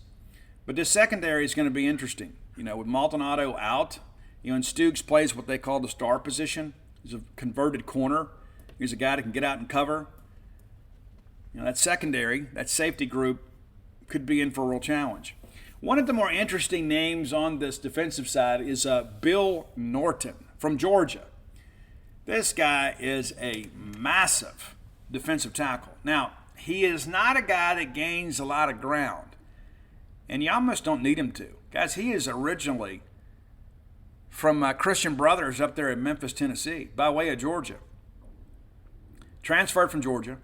But this secondary is going to be interesting. With Maldonado out, and Stooks plays what they call the star position. He's a converted corner. He's a guy that can get out and cover. That secondary, that safety group could be in for a real challenge. One of the more interesting names on this defensive side is Bill Norton from Georgia. This guy is a massive defensive tackle. Now, he is not a guy that gains a lot of ground, and you almost don't need him to. Guys, he is originally from Christian Brothers up there in Memphis, Tennessee, by way of Georgia. Transferred from Georgia.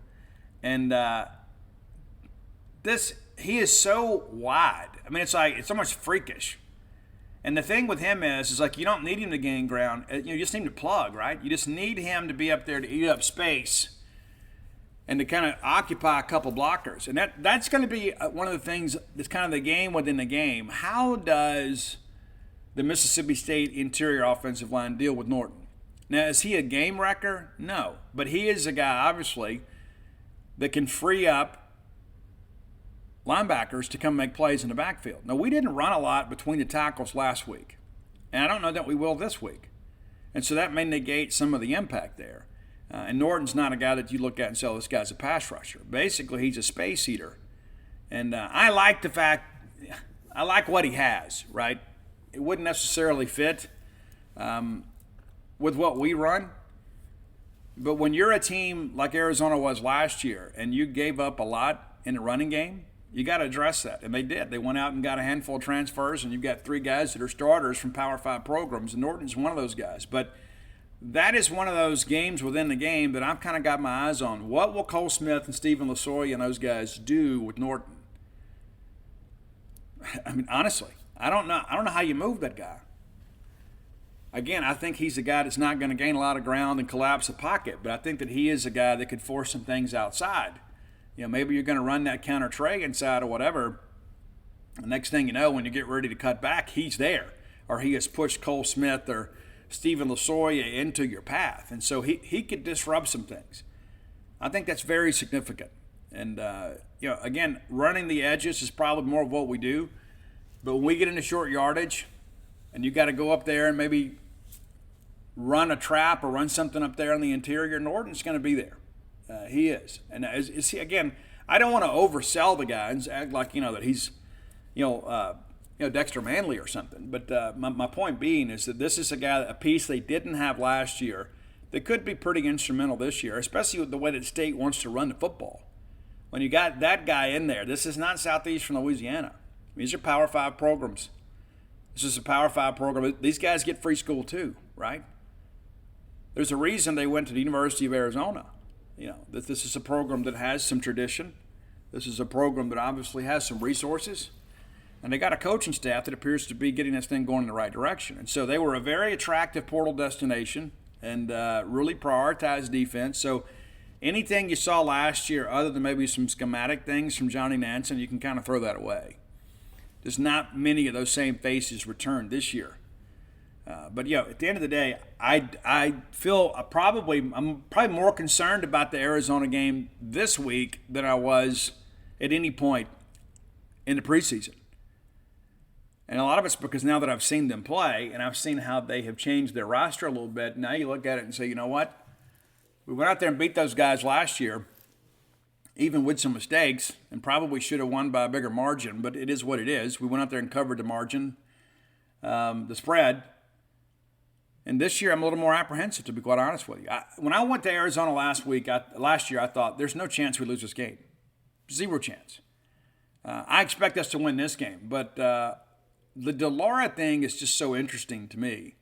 And he is so wide. I mean, it's almost freakish. And the thing with him is like you don't need him to gain ground. You just need him to plug, right? You just need him to be up there to eat up space and to kind of occupy a couple blockers. And that's going to be one of the things that's kind of the game within the game. How does the Mississippi State interior offensive line deal with Norton? Now, is he a game wrecker? No. But he is a guy, obviously, that can free up linebackers to come make plays in the backfield. Now, we didn't run a lot between the tackles last week, and I don't know that we will this week. And so that may negate some of the impact there. And Norton's not a guy that you look at and say, oh, this guy's a pass rusher. Basically, he's a space eater. And I like what he has, right? It wouldn't necessarily fit with what we run. But when you're a team like Arizona was last year and you gave up a lot in the running game, you got to address that. And they did. They went out and got a handful of transfers, and you've got 3 guys that are starters from Power 5 programs, and Norton's one of those guys. But that is one of those games within the game that I've kind of got my eyes on. What will Cole Smith and Stephen Lasoya and those guys do with Norton? I mean, honestly, I don't know how you move that guy. Again, I think he's a guy that's not going to gain a lot of ground and collapse the pocket, but I think that he is a guy that could force some things outside. Maybe you're going to run that counter tray inside or whatever. The next thing you know, when you get ready to cut back, he's there. Or he has pushed Cole Smith or Stephen Lasoya into your path. And so he could disrupt some things. I think that's very significant. And, again, running the edges is probably more of what we do. But when we get into short yardage, and you got to go up there and maybe run a trap or run something up there on the interior, Norton's going to be there. He is. And is he, again, I don't want to oversell the guy and act like, that he's, Dexter Manley or something. But my point being is that this is a piece they didn't have last year that could be pretty instrumental this year, especially with the way that State wants to run the football. When you got that guy in there, this is not Southeastern Louisiana. These are Power 5 programs. This is a Power 5 program. These guys get free school too, right? There's a reason they went to the University of Arizona. That this is a program that has some tradition. This is a program that obviously has some resources. And they got a coaching staff that appears to be getting this thing going in the right direction. And so they were a very attractive portal destination and really prioritized defense. So anything you saw last year other than maybe some schematic things from Johnny Nansen, you can kind of throw that away. There's not many of those same faces returned this year. But at the end of the day, I feel I'm probably more concerned about the Arizona game this week than I was at any point in the preseason. And a lot of it's because now that I've seen them play and I've seen how they have changed their roster a little bit, now you look at it and say, you know what? We went out there and beat those guys last year, even with some mistakes, and probably should have won by a bigger margin, but it is what it is. We went out there and covered the margin, the spread. And this year I'm a little more apprehensive, to be quite honest with you. When I went to Arizona last year, I thought there's no chance we lose this game. Zero chance. I expect us to win this game. But the DeLaura thing is just so interesting to me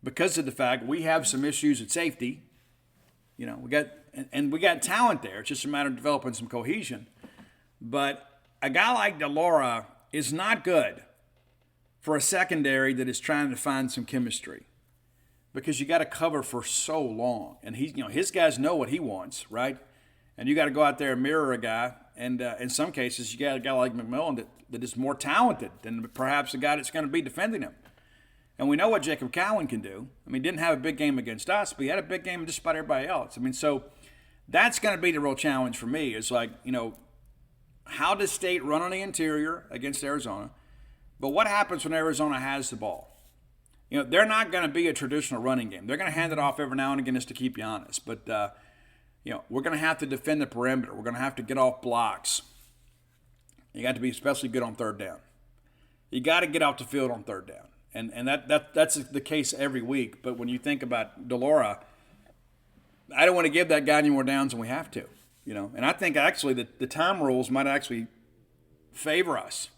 because of the fact we have some issues at safety. We got talent there. It's just a matter of developing some cohesion. But a guy like DeLaura is not good for a secondary that is trying to find some chemistry because you got to cover for so long. And his guys know what he wants, right? And you got to go out there and mirror a guy. And in some cases, you got a guy like McMillan that is more talented than perhaps the guy that's going to be defending him. And we know what Jacob Cowan can do. I mean, he didn't have a big game against us, but he had a big game just about everybody else. I mean, so that's going to be the real challenge for me is like, how does State run on the interior against Arizona? But what happens when Arizona has the ball? They're not going to be a traditional running game. They're going to hand it off every now and again just to keep you honest. But, we're going to have to defend the perimeter. We're going to have to get off blocks. You got to be especially good on third down. You got to get off the field on third down. And that's the case every week. But when you think about Delora, I don't want to give that guy any more downs than we have to. And I think actually that the time rules might actually favor us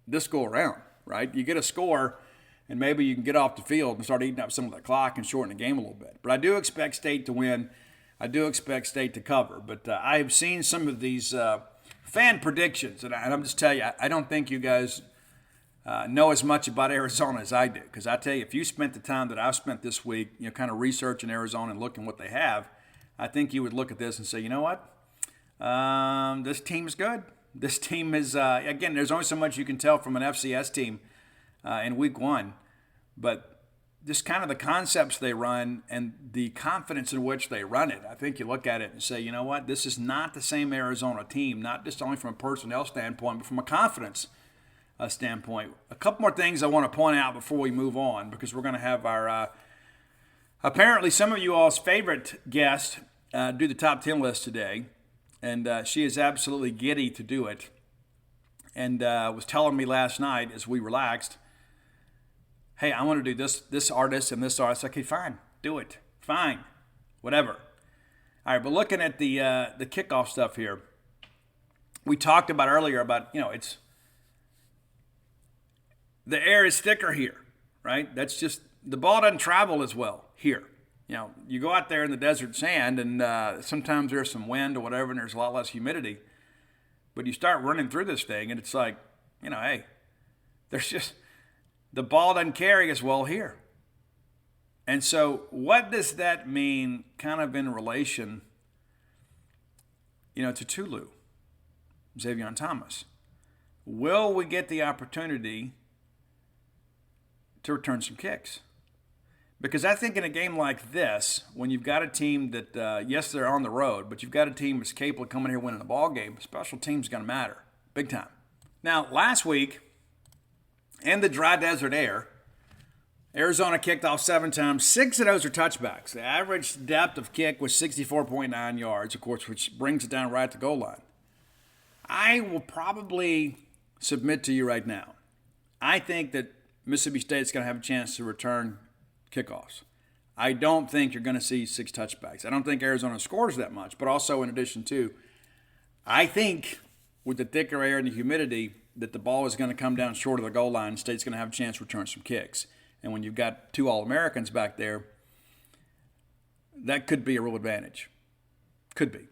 this go around, right? You get a score, and maybe you can get off the field and start eating up some of the clock and shorten the game a little bit. But I do expect State to win. I do expect State to cover. But I have seen some of these fan predictions, and I'm just telling you, I don't think you guys know as much about Arizona as I do. Because I tell you, if you spent the time that I've spent this week, kind of researching Arizona and looking what they have, I think you would look at this and say, you know what? This team is good. This team is, again, there's only so much you can tell from an FCS team in week one. But just kind of the concepts they run and the confidence in which they run it, I think you look at it and say, you know what? This is not the same Arizona team, not just only from a personnel standpoint, but from a confidence standpoint. A couple more things I want to point out before we move on, because we're going to have our, apparently some of you all's favorite guest do the top 10 list today. And she is absolutely giddy to do it. And was telling me last night as we relaxed, hey, I want to do this artist and this artist. Okay, fine, do it. Fine, whatever. All right, but looking at the kickoff stuff here, we talked about earlier about, it's the air is thicker here, right? That's just, the ball doesn't travel as well here. You go out there in the desert sand, and sometimes there's some wind or whatever, and there's a lot less humidity. But you start running through this thing, and it's like, hey, there's just, the ball doesn't carry as well here. And so what does that mean kind of in relation, to Tulu, Xavier Thomas? Will we get the opportunity to return some kicks? Because I think in a game like this, when you've got a team that, yes, they're on the road, but you've got a team that's capable of coming here winning a ball game, special teams is going to matter big time. Now, last week, in the dry desert air, Arizona kicked off 7 times. 6 of those are touchbacks. The average depth of kick was 64.9 yards, of course, which brings it down right at the goal line. I will probably submit to you right now, I think that Mississippi State's going to have a chance to return kickoffs. I don't think you're going to see 6 touchbacks. I don't think Arizona scores that much, but also in addition to, I think with the thicker air and the humidity that the ball is going to come down short of the goal line. State's going to have a chance to return some kicks. And when you've got 2 All-Americans back there, that could be a real advantage. Could be.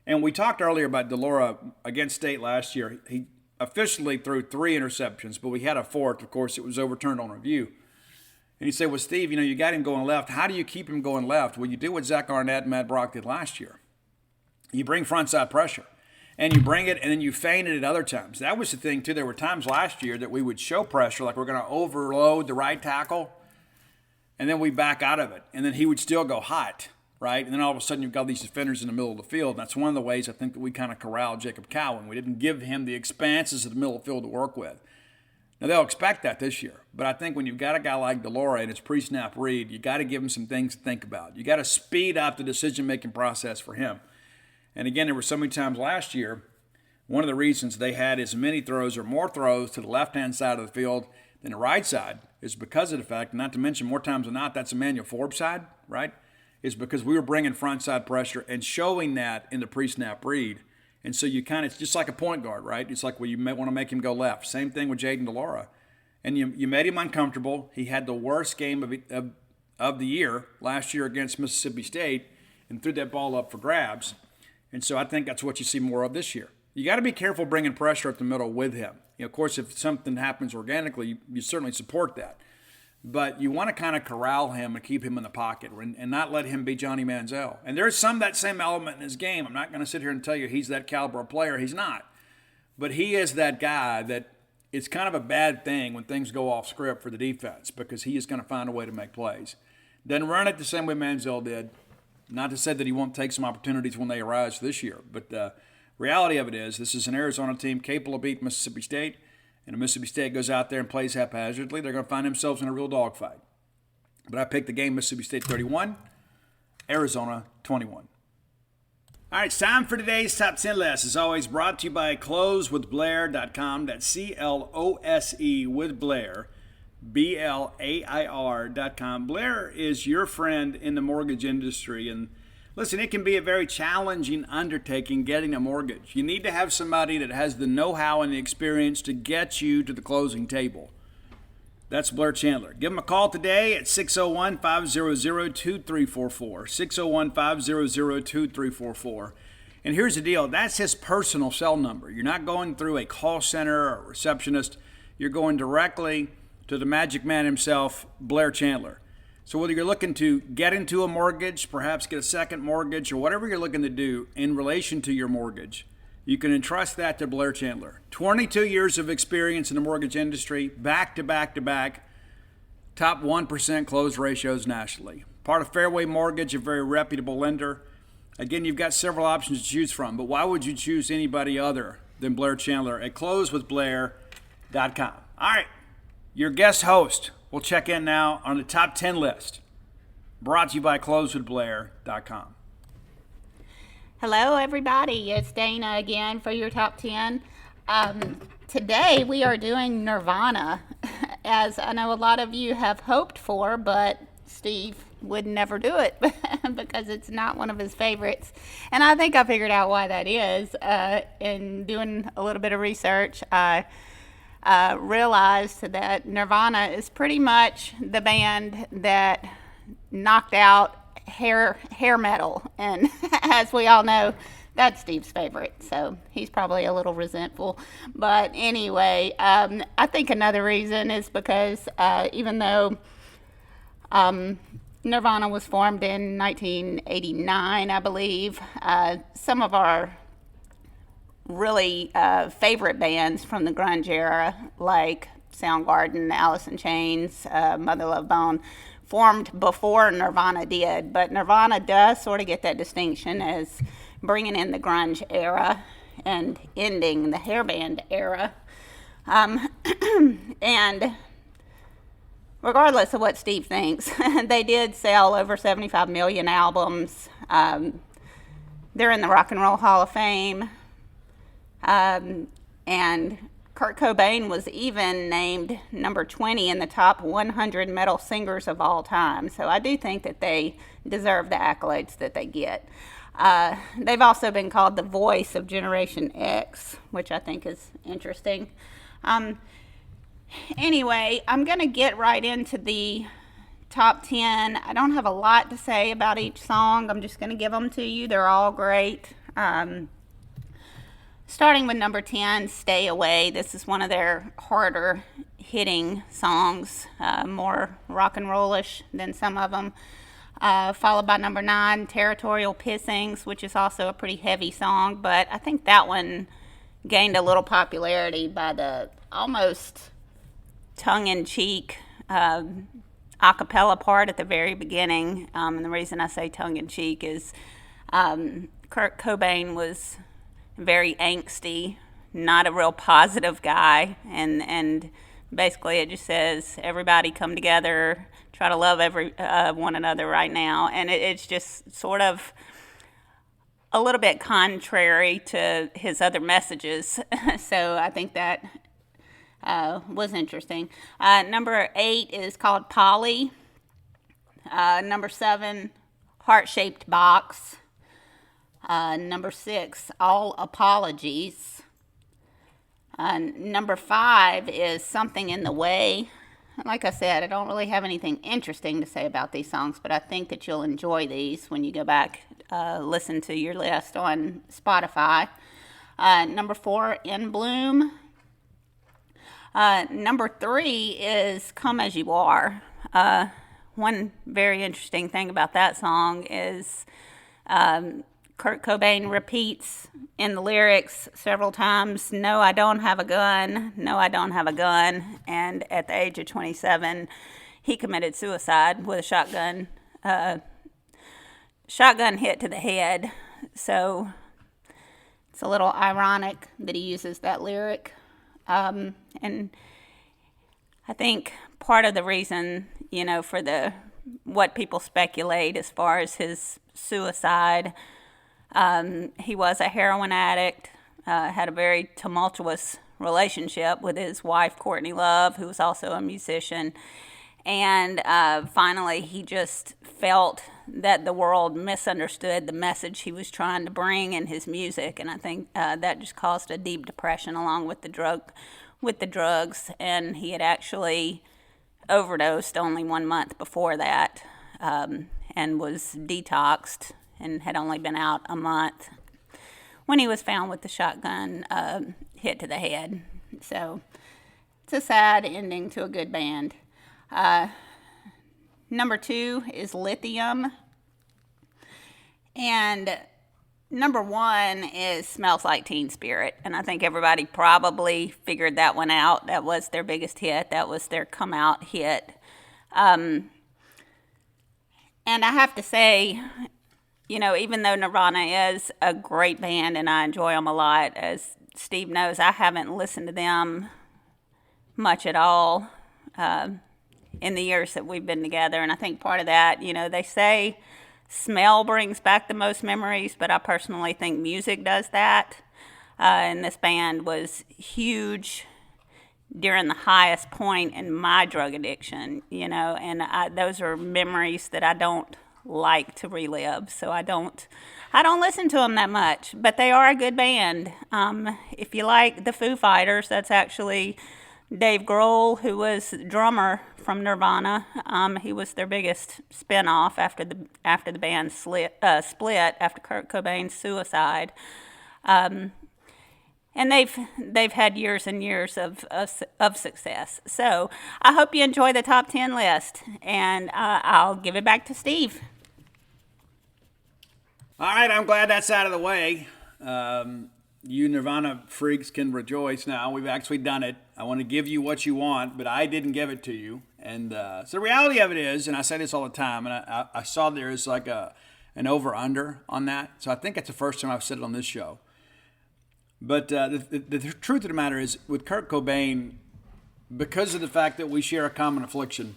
And we talked earlier about Delora against State last year. He officially threw 3 interceptions, but we had a 4th. Of course, it was overturned on review. And you say, well, Steve, you got him going left. How do you keep him going left? Well, you do what Zach Arnett and Matt Brock did last year. You bring frontside pressure. And you bring it, and then you feign it at other times. That was the thing, too. There were times last year that we would show pressure, like we're going to overload the right tackle, and then we back out of it. And then he would still go hot, right? And then all of a sudden you've got these defenders in the middle of the field. And that's one of the ways I think that we kind of corralled Jacob Cowan. We didn't give him the expanses of the middle of the field to work with. Now, they'll expect that this year. But I think when you've got a guy like Delora and his pre-snap read, you got to give him some things to think about. You got to speed up the decision-making process for him. And again, there were so many times last year, one of the reasons they had as many throws or more throws to the left-hand side of the field than the right side is because of the fact, not to mention more times than not, that's Emmanuel Forbes' side, right, is because we were bringing front-side pressure and showing that in the pre-snap read. And so you kind of, it's just like a point guard, right? It's like, well, you may want to make him go left. Same thing with Jaden Delora. And you made him uncomfortable. He had the worst game of the year last year against Mississippi State and threw that ball up for grabs. And so I think that's what you see more of this year. You got to be careful bringing pressure up the middle with him. Of course, if something happens organically, you certainly support that. but you want to kind of corral him and keep him in the pocket and not let him be Johnny Manziel. And there's that same element in his game. I'm not going to sit here and tell you he's that caliber of player. He's not. But he is that guy that it's kind of a bad thing when things go off script for the defense because he is going to find a way to make plays. Doesn't run it the same way Manziel did. Not to say that he won't take some opportunities when they arise this year. But the reality of it is this is an Arizona team capable of beating Mississippi State. And if Mississippi State goes out there and plays haphazardly, they're going to find themselves in a real dogfight. But I picked the game Mississippi State 31, Arizona 21. All right, it's time for today's Top 10 list. As always, brought to you by closewithblair.com. That's CLOSE with Blair, BLAIR.com. Blair is your friend in the mortgage industry. And listen, it can be a very challenging undertaking getting a mortgage. You need to have somebody that has the know-how and the experience to get you to the closing table. That's Blair Chandler. Give him a call today at 601-500-2344, 601-500-2344. And here's the deal. That's his personal cell number. You're not going through a call center or a receptionist. You're going directly to the magic man himself, Blair Chandler. So whether you're looking to get into a mortgage, perhaps get a second mortgage, or whatever you're looking to do in relation to your mortgage, you can entrust that to Blair Chandler. 22 years of experience in the mortgage industry, back to back to back, top 1% close ratios nationally. Part of Fairway Mortgage, a very reputable lender. Again, you've got several options to choose from, but why would you choose anybody other than Blair Chandler at closewithblair.com? All right, your guest host. We'll check in now on the top 10 list, brought to you by closewithblair.com. Hello, everybody. It's Dana again for your top 10. Today we are doing Nirvana, as I know a lot of you have hoped for, but Steve would never do it because it's not one of his favorites. And I think I figured out why that is. In doing a little bit of research, I realized that Nirvana is pretty much the band that knocked out hair metal, and as we all know, that's Steve's favorite, so he's probably a little resentful. But anyway, I think another reason is because even though Nirvana was formed in 1989, I believe, some of our really favorite bands from the grunge era, like Soundgarden, Alice in Chains, Mother Love Bone, formed before Nirvana did, but Nirvana does sort of get that distinction as bringing in the grunge era and ending the hairband era. And regardless of what Steve thinks, they did sell over 75 million albums. They're in the Rock and Roll Hall of Fame. And Kurt Cobain was even named number 20 in the top 100 metal singers of all time. So I do think that they deserve the accolades that they get. They've also been called the voice of Generation X, which I think is interesting. Anyway, I'm going to get right into the top 10. I don't have a lot to say about each song. I'm just going to give them to you. They're all great. Starting with number 10, Stay Away. This is one of their harder hitting songs, more rock and rollish than some of them. Followed by number 9, Territorial Pissings, which is also a pretty heavy song, but I think that one gained a little popularity by the almost tongue-in-cheek a cappella part at the very beginning. And the reason I say tongue-in-cheek is Kurt Cobain was very angsty, not a real positive guy, and basically it just says everybody come together, try to love one another right now, and it's just sort of a little bit contrary to his other messages. So I think that was interesting. Number 8 is called Polly. Number 7, Heart-Shaped Box. Number 6, All Apologies. Number 5 is Something in the Way. Like I said, I don't really have anything interesting to say about these songs, but I think that you'll enjoy these when you go back, listen to your list on Spotify. Number 4, In Bloom. Number 3 is Come As You Are. One very interesting thing about that song is Kurt Cobain repeats in the lyrics several times, "No, I don't have a gun. No, I don't have a gun." And at the age of 27, he committed suicide with a shotgun hit to the head. So it's a little ironic that he uses that lyric. And I think part of the reason, for what people speculate as far as his suicide, he was a heroin addict, had a very tumultuous relationship with his wife, Courtney Love, who was also a musician. And finally, he just felt that the world misunderstood the message he was trying to bring in his music. And I think that just caused a deep depression along with the drugs. And he had actually overdosed only 1 month before that, and was detoxed and had only been out a month when he was found with the shotgun hit to the head. So it's a sad ending to a good band. Number 2 is Lithium. And number 1 is Smells Like Teen Spirit. And I think everybody probably figured that one out. That was their biggest hit. That was their come out hit. And I have to say, even though Nirvana is a great band and I enjoy them a lot, as Steve knows, I haven't listened to them much at all in the years that we've been together. And I think part of that, they say smell brings back the most memories, but I personally think music does that. And this band was huge during the highest point in my drug addiction, and those are memories that I don't like to relive. So I don't listen to them that much, but they are a good band. If you like the Foo Fighters, that's actually Dave Grohl, who was drummer from Nirvana. He was their biggest spinoff after the band split after Kurt Cobain's suicide. And they've had years and years of success. So I hope you enjoy the top 10 list, and I'll give it back to Steve. All right, I'm glad that's out of the way. You Nirvana freaks can rejoice now. We've actually done it. I want to give you what you want, but I didn't give it to you. And so the reality of it is, and I say this all the time, and I saw there is like an over-under on that. So I think it's the first time I've said it on this show. But the truth of the matter is, with Kurt Cobain, because of the fact that we share a common affliction,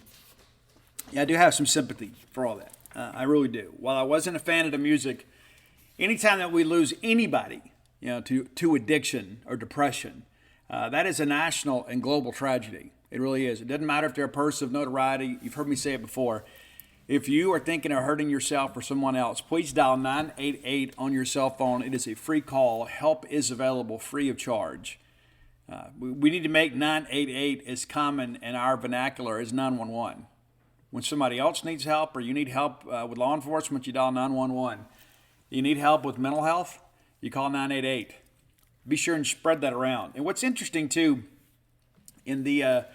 I do have some sympathy for all that. I really do. While I wasn't a fan of the music, anytime that we lose anybody, to addiction or depression, that is a national and global tragedy. It really is. It doesn't matter if they're a person of notoriety. You've heard me say it before. If you are thinking of hurting yourself or someone else, please dial 988 on your cell phone. It is a free call. Help is available free of charge. We need to make 988 as common in our vernacular as 911. When somebody else needs help or you need help with law enforcement, you dial 911. You need help with mental health, you call 988. Be sure and spread that around. And what's interesting, too, in the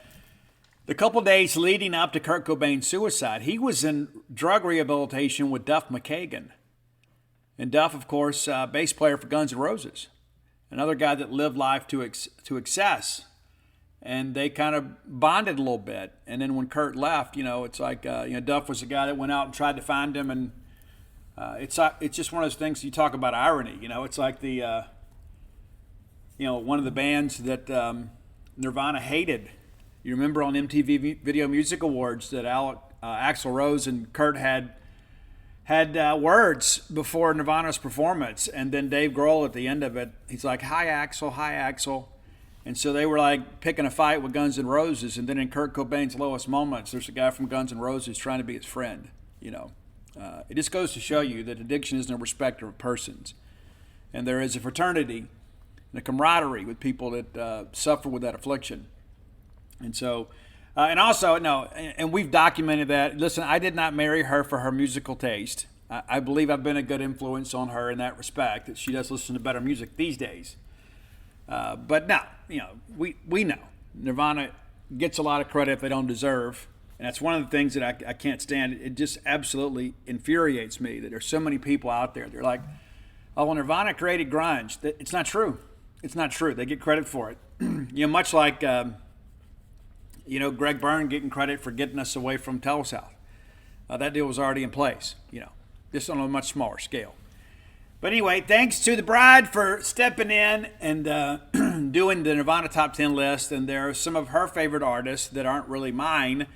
couple days leading up to Kurt Cobain's suicide, he was in drug rehabilitation with Duff McKagan. And Duff, of course, bass player for Guns N' Roses, another guy that lived life to excess. And they kind of bonded a little bit. And then when Kurt left, it's like, Duff was the guy that went out and tried to find him. And it's just one of those things you talk about irony. It's like the, one of the bands that Nirvana hated. You remember on MTV Video Music Awards that Axl Rose and Kurt had words before Nirvana's performance. And then Dave Grohl at the end of it, he's like, hi, Axl. And so they were like picking a fight with Guns N' Roses. And then in Kurt Cobain's lowest moments, there's a guy from Guns N' Roses trying to be his friend. It just goes to show you that addiction is no respecter of persons. And there is a fraternity and a camaraderie with people that suffer with that affliction. And so, and we've documented that. Listen, I did not marry her for her musical taste. I believe I've been a good influence on her in that respect, that she does listen to better music these days. But no, we know Nirvana gets a lot of credit they don't deserve. And that's one of the things that I can't stand. It just absolutely infuriates me that there's so many people out there. They're like, oh, well, Nirvana created grunge. It's not true. It's not true. They get credit for it. Much like, Greg Byrne getting credit for getting us away from TeleSouth. That deal was already in place, just on a much smaller scale. But anyway, thanks to the bride for stepping in and doing the Nirvana Top 10 list. And there are some of her favorite artists that aren't really mine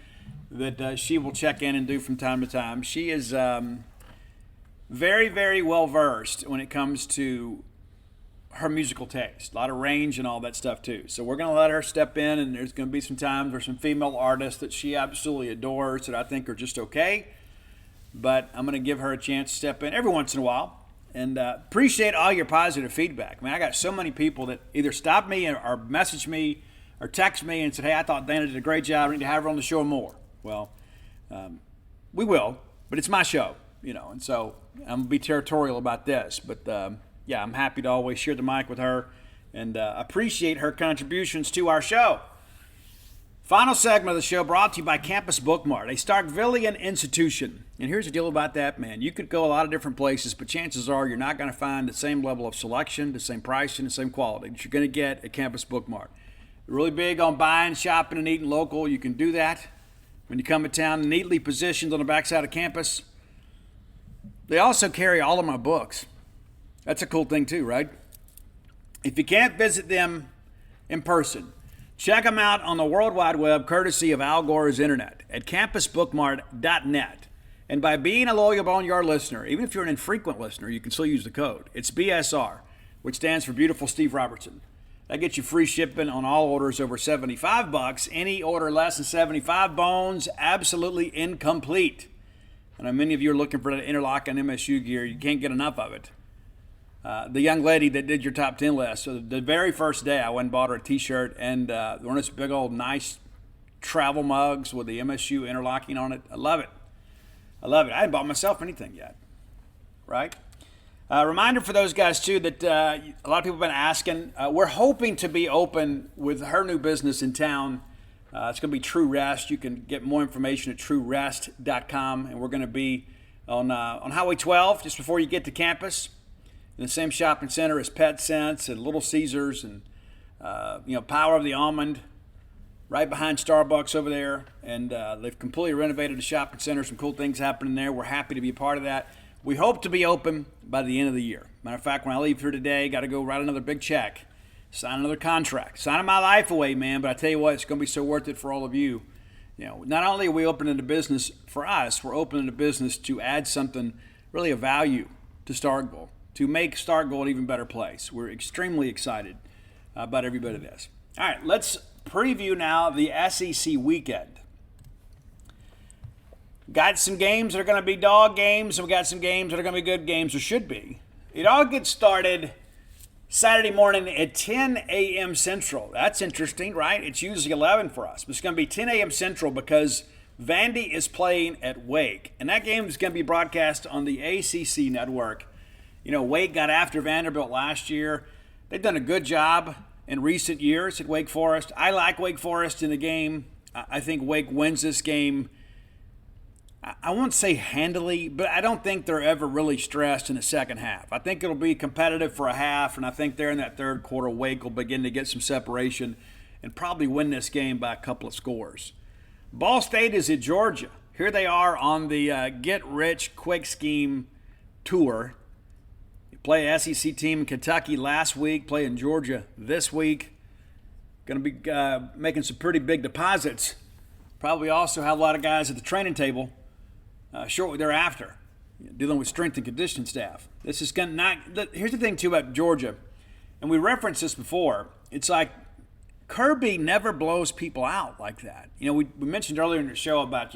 that she will check in and do from time to time. She is very, very well versed when it comes to her musical taste. A lot of range and all that stuff too. So we're going to let her step in, and there's going to be some times where some female artists that she absolutely adores that I think are just okay. But I'm going to give her a chance to step in every once in a while. And appreciate all your positive feedback. I got so many people that either stop me or message me or text me and said, hey, I thought Dana did a great job. I need to have her on the show more. Well, we will, but it's my show, and so I'm going to be territorial about this. But, I'm happy to always share the mic with her and appreciate her contributions to our show. Final segment of the show brought to you by Campus Bookmart, a Starkvillian institution. And here's the deal about that, man. You could go a lot of different places, but chances are you're not going to find the same level of selection, the same pricing, the same quality that you're going to get at Campus Bookmart. They're really big on buying, shopping, and eating local. You can do that when you come to town, neatly positioned on the backside of campus. They also carry all of my books. That's a cool thing too, right? If you can't visit them in person, check them out on the World Wide Web, courtesy of Al Gore's Internet, at campusbookmart.net. And by being a loyal Boneyard listener, even if you're an infrequent listener, you can still use the code. It's BSR, which stands for Beautiful Steve Robertson. That gets you free shipping on all orders over $75. Any order less than 75 bones, absolutely incomplete. I know many of you are looking for that interlocking MSU gear. You can't get enough of it. The young lady that did your top 10 list, so the very first day I went and bought her a t-shirt and one of those big old nice travel mugs with the MSU interlocking on it. I love it. I haven't bought myself anything yet, right? Reminder for those guys too that a lot of people have been asking. We're hoping to be open with her new business in town. It's going to be True Rest. You can get more information at truerest.com, and we're going to be on Highway 12 just before you get to campus, in the same shopping center as Pet Sense and Little Caesars and Power of the Almond, right behind Starbucks over there. And they've completely renovated the shopping center. Some cool things happening there. We're happy to be a part of that. We hope to be open by the end of the year. Matter of fact, when I leave here today, got to go write another big check, sign another contract, signing my life away, man. But I tell you what, it's going to be so worth it for all of you. Not only are we opening the business for us, we're opening the business to add something really of value to Starkville, to make Starkville an even better place. We're extremely excited about every bit of this. All right, let's preview now the SEC weekend. Got some games that are going to be dog games, and we got some games that are going to be good games, or should be. It all gets started Saturday morning at 10 a.m. Central. That's interesting, right? It's usually 11 for us, but it's going to be 10 a.m. Central because Vandy is playing at Wake, and that game is going to be broadcast on the ACC network. Wake got after Vanderbilt last year. They've done a good job in recent years at Wake Forest. I like Wake Forest in the game. I think Wake wins this game. I won't say handily, but I don't think they're ever really stressed in the second half. I think it'll be competitive for a half, and I think there in that third quarter, Wake will begin to get some separation and probably win this game by a couple of scores. Ball State is at Georgia. Here they are on the get-rich-quick scheme tour. You play an SEC team in Kentucky last week, play in Georgia this week. Going to be making some pretty big deposits. Probably also have a lot of guys at the training table shortly thereafter, dealing with strength and conditioning staff. This is going to not. Here's the thing too about Georgia, and we referenced this before. It's like Kirby never blows people out like that. We mentioned earlier in the show about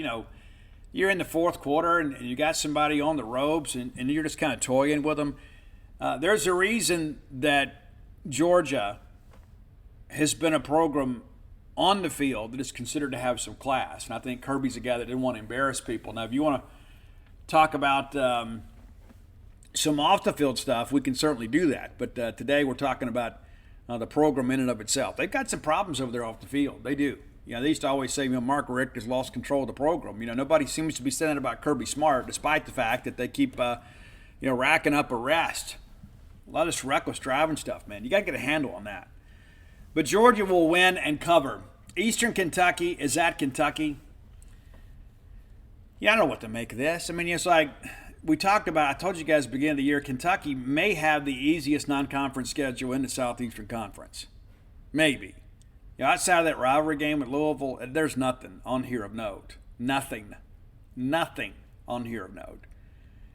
you're in the fourth quarter and you got somebody on the ropes and you're just kind of toying with them. There's a reason that Georgia has been a program on the field that is considered to have some class. And I think Kirby's a guy that didn't want to embarrass people. Now, if you want to talk about some off-the-field stuff, we can certainly do that. But today we're talking about the program in and of itself. They've got some problems over there off the field. They do. They used to always say, Mark Richt has lost control of the program. Nobody seems to be saying that about Kirby Smart, despite the fact that they keep, racking up arrests. A lot of this reckless driving stuff, man. You got to get a handle on that. But Georgia will win and cover. Eastern Kentucky is at Kentucky. I don't know what to make of this. It's like we talked about, I told you guys at the beginning of the year, Kentucky may have the easiest non-conference schedule in the Southeastern Conference. Maybe. Outside of that rivalry game at Louisville, there's nothing on here of note. Nothing on here of note.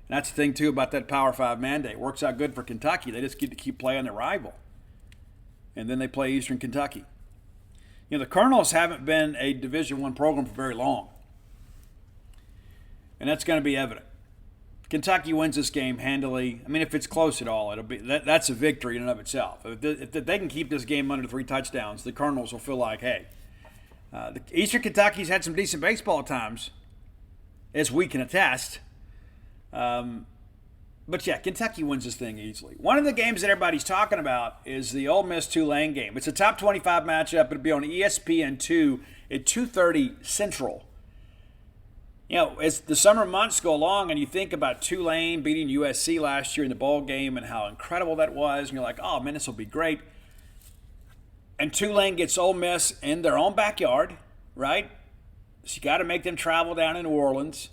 And that's the thing, too, about that Power 5 mandate. It works out good for Kentucky. They just get to keep playing their rival. And then they play Eastern Kentucky. The Colonels haven't been a Division I program for very long. And that's going to be evident. Kentucky wins this game handily. If it's close at all, it'll be that's a victory in and of itself. If they can keep this game under 3 touchdowns, the Colonels will feel like, hey, the Eastern Kentucky's had some decent baseball at times, as we can attest. But yeah, Kentucky wins this thing easily. One of the games that everybody's talking about is the Ole Miss-Tulane game. It's a top 25 matchup. It'll be on ESPN2 at 2:30 Central. As the summer months go along and you think about Tulane beating USC last year in the bowl game and how incredible that was, and you're like, oh, man, this will be great. And Tulane gets Ole Miss in their own backyard, right? So you got to make them travel down to New Orleans,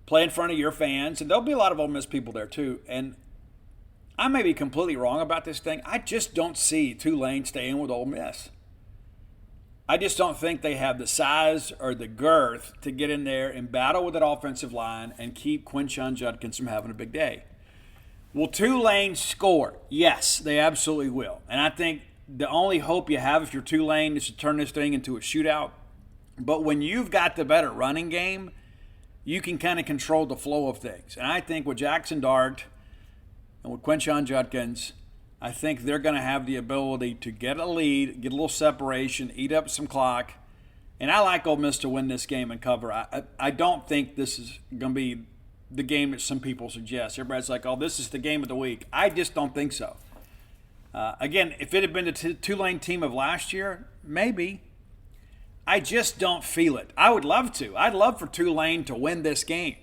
play in front of your fans, and there'll be a lot of Ole Miss people there too. And I may be completely wrong about this thing. I just don't see Tulane staying with Ole Miss. I just don't think they have the size or the girth to get in there and battle with that offensive line and keep Quinshon Judkins from having a big day. Will Tulane score? Yes, they absolutely will. And I think the only hope you have if you're Tulane is to turn this thing into a shootout. But when you've got the better running game, you can kind of control the flow of things. And I think with Jackson Dart and with Quinshon Judkins, I think they're going to have the ability to get a lead, get a little separation, eat up some clock. And I like Ole Miss to win this game and cover. I don't think this is going to be the game that some people suggest. Everybody's like, oh, this is the game of the week. I just don't think so. Again, if it had been the Tulane team of last year, maybe. I just don't feel it. I would love to. I'd love for Tulane to win this game.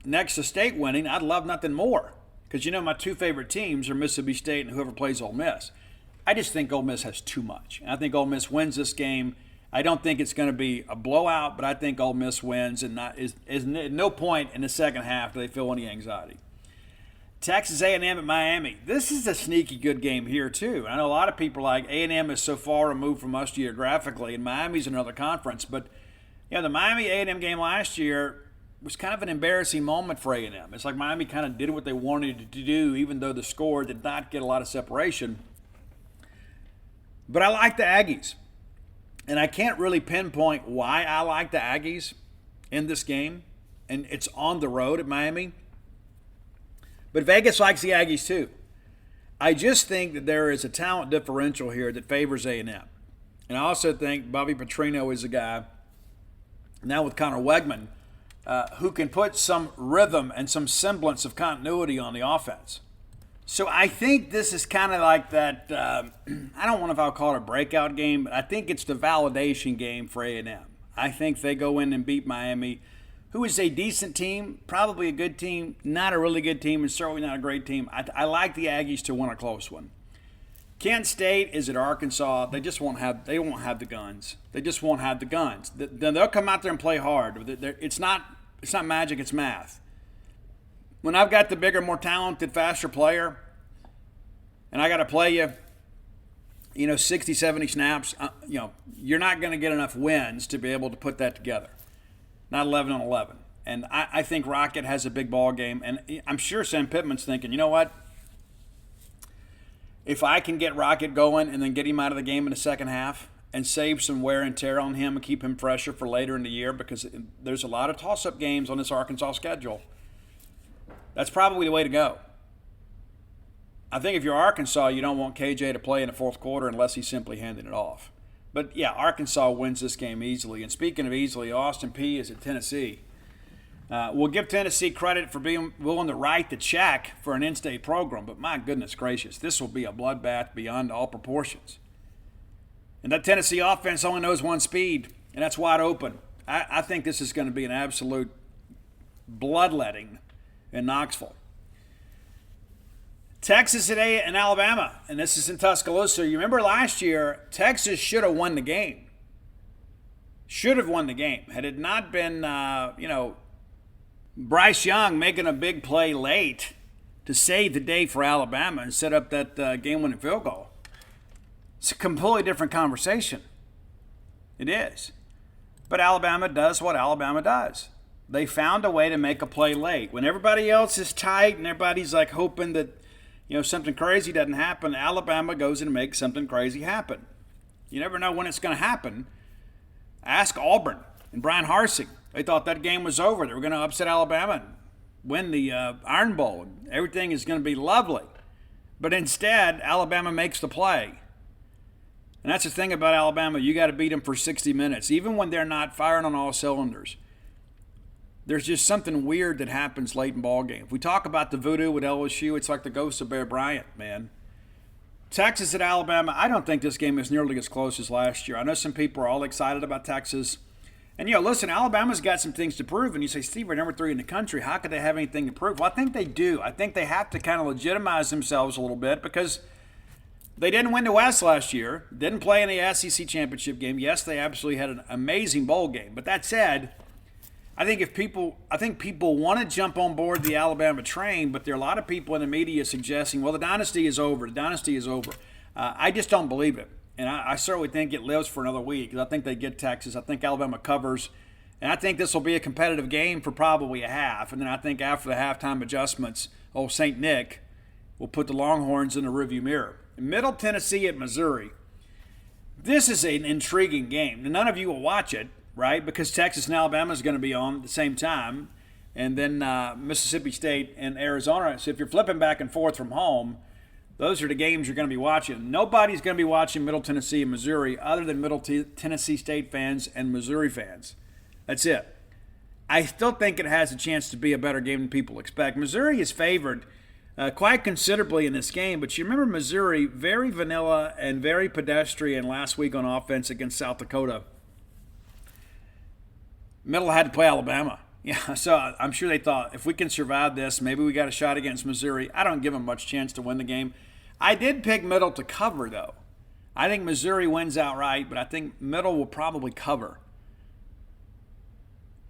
Next to State winning, I'd love nothing more. Because my 2 favorite teams are Mississippi State and whoever plays Ole Miss. I just think Ole Miss has too much. And I think Ole Miss wins this game. I don't think it's going to be a blowout, but I think Ole Miss wins, and is at no point in the second half do they feel any anxiety. Texas A&M at Miami. This is a sneaky good game here, too. I know a lot of people are like A&M is so far removed from us geographically, and Miami's another conference. But, the Miami A&M game last year was kind of an embarrassing moment for A&M. It's like Miami kind of did what they wanted to do, even though the score did not get a lot of separation. But I like the Aggies. And I can't really pinpoint why I like the Aggies in this game. And it's on the road at Miami. But Vegas likes the Aggies too. I just think that there is a talent differential here that favors A&M. And I also think Bobby Petrino is a guy, now with Connor Wegman, who can put some rhythm and some semblance of continuity on the offense. So I think this is kind of like that, I don't know if I'll call it a breakout game, but I think it's the validation game for A&M. I think they go in and beat Miami, who is a decent team, probably a good team, not a really good team, and certainly not a great team. I like the Aggies to win a close one. Kent State is at Arkansas. They won't have the guns. They just won't have the guns. They'll come out there and play hard. It's not magic, it's math. When I've got the bigger, more talented, faster player, and I got to play you, 60, 70 snaps, you're not going to get enough wins to be able to put that together. Not 11-11. And I think Rocket has a big ball game, and I'm sure Sam Pittman's thinking, you know what? If I can get Rocket going and then get him out of the game in the second half and save some wear and tear on him and keep him fresher for later in the year, because there's a lot of toss-up games on this Arkansas schedule, that's probably the way to go. I think if you're Arkansas, you don't want KJ to play in the fourth quarter unless he's simply handing it off. But, yeah, Arkansas wins this game easily. And speaking of easily, Austin Peay is at Tennessee. We'll give Tennessee credit for being willing to write the check for an in-state program, but my goodness gracious, this will be a bloodbath beyond all proportions. And that Tennessee offense only knows one speed, and that's wide open. I think this is going to be an absolute bloodletting in Knoxville. Texas today and Alabama, and this is in Tuscaloosa. You remember last year, Texas should have won the game. Should have won the game. Had it not been, Bryce Young making a big play late to save the day for Alabama and set up that game-winning field goal. It's a completely different conversation. It is. But Alabama does what Alabama does. They found a way to make a play late. When everybody else is tight and everybody's like hoping that, something crazy doesn't happen, Alabama goes and makes something crazy happen. You never know when it's going to happen. Ask Auburn and Brian Harsing. They thought that game was over. They were going to upset Alabama and win the Iron Bowl. Everything is going to be lovely. But instead, Alabama makes the play. And that's the thing about Alabama. You got to beat them for 60 minutes, even when they're not firing on all cylinders. There's just something weird that happens late in ball game. If we talk about the voodoo with LSU, it's like the ghost of Bear Bryant, man. Texas at Alabama, I don't think this game is nearly as close as last year. I know some people are all excited about Texas. And, listen, Alabama's got some things to prove. And you say, Steve, we're number 3 in the country. How could they have anything to prove? Well, I think they do. I think they have to kind of legitimize themselves a little bit because they didn't win the West last year, didn't play in the SEC championship game. Yes, they absolutely had an amazing bowl game. But that said, I think people want to jump on board the Alabama train, but there are a lot of people in the media suggesting, well, the dynasty is over. The dynasty is over. I just don't believe it. And I certainly think it lives for another week. I think they get Texas. I think Alabama covers. And I think this will be a competitive game for probably a half. And then I think after the halftime adjustments, old St. Nick will put the Longhorns in the rearview mirror. Middle Tennessee at Missouri. This is an intriguing game. None of you will watch it, right? Because Texas and Alabama is going to be on at the same time. And then Mississippi State and Arizona. So if you're flipping back and forth from home, those are the games you're going to be watching. Nobody's going to be watching Middle Tennessee and Missouri other than Middle Tennessee State fans and Missouri fans. That's it. I still think it has a chance to be a better game than people expect. Missouri is favored quite considerably in this game, but you remember Missouri, very vanilla and very pedestrian last week on offense against South Dakota. Middle had to play Alabama. Yeah, so I'm sure they thought, if we can survive this, maybe we got a shot against Missouri. I don't give them much chance to win the game. I did pick Middle to cover, though. I think Missouri wins outright, but I think Middle will probably cover.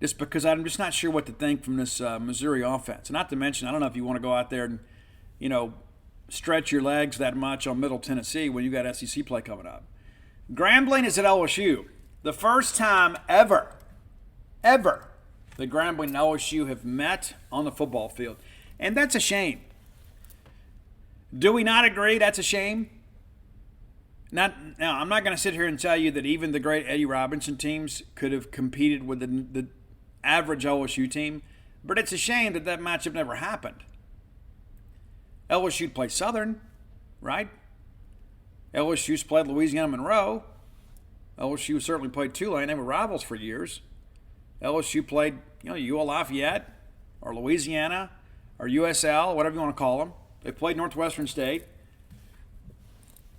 Just because I'm just not sure what to think from this Missouri offense. Not to mention, I don't know if you want to go out there and, stretch your legs that much on Middle Tennessee when you got SEC play coming up. Grambling is at LSU. The first time ever, that Grambling and LSU have met on the football field. And that's a shame. Do we not agree that's a shame? Now, I'm not going to sit here and tell you that even the great Eddie Robinson teams could have competed with the average LSU team, but it's a shame that matchup never happened. LSU played Southern, right? LSU's played Louisiana Monroe. LSU certainly played Tulane. They were rivals for years. LSU played, UL Lafayette or Louisiana or USL, whatever you want to call them. They played Northwestern State.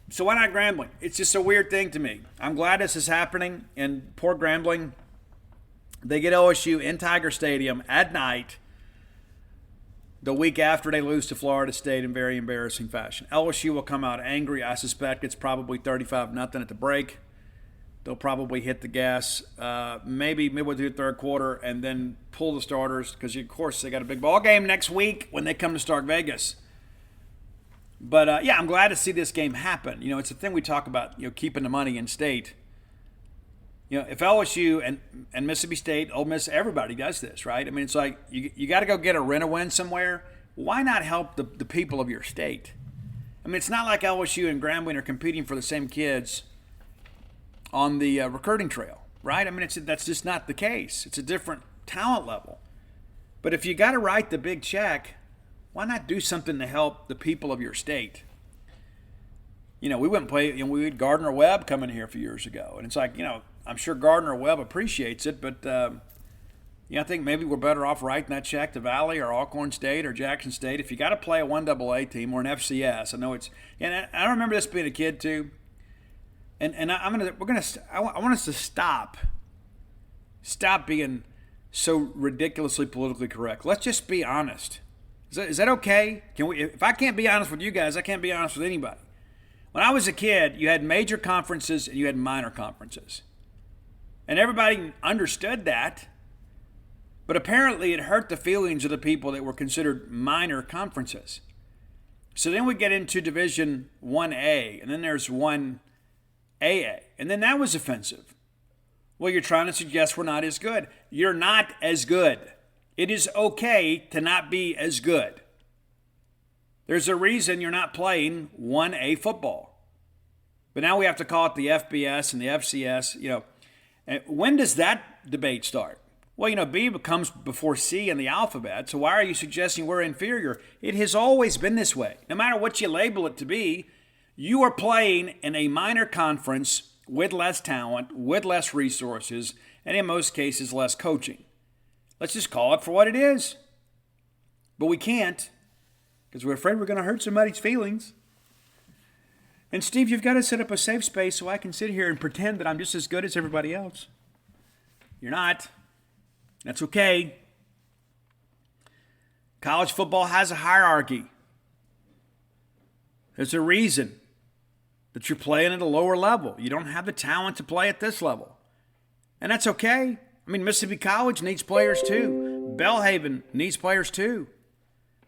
So why not Grambling? It's just a weird thing to me. I'm glad this is happening, and poor Grambling, they get LSU in Tiger Stadium at night the week after they lose to Florida State in very embarrassing fashion. LSU will come out angry. I suspect it's probably 35-0 at the break. They'll probably hit the gas maybe midway through the third quarter and then pull the starters because, of course, they got a big ball game next week when they come to Stark Vegas. But, I'm glad to see this game happen. It's a thing we talk about, keeping the money in state. If LSU and Mississippi State, Ole Miss, everybody does this, right? I mean, it's like you got to go get a rent-a-win somewhere. Why not help the people of your state? I mean, it's not like LSU and Grambling are competing for the same kids on the recruiting trail, right? I mean, that's just not the case. It's a different talent level. But if you got to write the big check, why not do something to help the people of your state? We went and played, we had Gardner Webb come in here a few years ago. And it's like, I'm sure Gardner Webb appreciates it, but I think maybe we're better off writing that check to Valley or Alcorn State or Jackson State. If you got to play a 1AA team or an FCS, I know it's – and I remember this being a kid too. I want us to stop being so ridiculously politically correct. Let's just be honest. Is that okay? If I can't be honest with you guys, I can't be honest with anybody. When I was a kid, you had major conferences and you had minor conferences. And everybody understood that. But apparently it hurt the feelings of the people that were considered minor conferences. So then we get into Division 1A, and then there's 1AA. And then that was offensive. Well, you're trying to suggest we're not as good. You're not as good. It is okay to not be as good. There's a reason you're not playing 1A football. But now we have to call it the FBS and the FCS. When does that debate start? Well, B comes before C in the alphabet, so why are you suggesting we're inferior? It has always been this way. No matter what you label it to be, you are playing in a minor conference with less talent, with less resources, and in most cases, less coaching. Let's just call it for what it is. But we can't, because we're afraid we're going to hurt somebody's feelings. And Steve, you've got to set up a safe space so I can sit here and pretend that I'm just as good as everybody else. You're not. That's okay. College football has a hierarchy. There's a reason that you're playing at a lower level. You don't have the talent to play at this level. And that's okay. I mean, Mississippi College needs players too. Belhaven needs players too.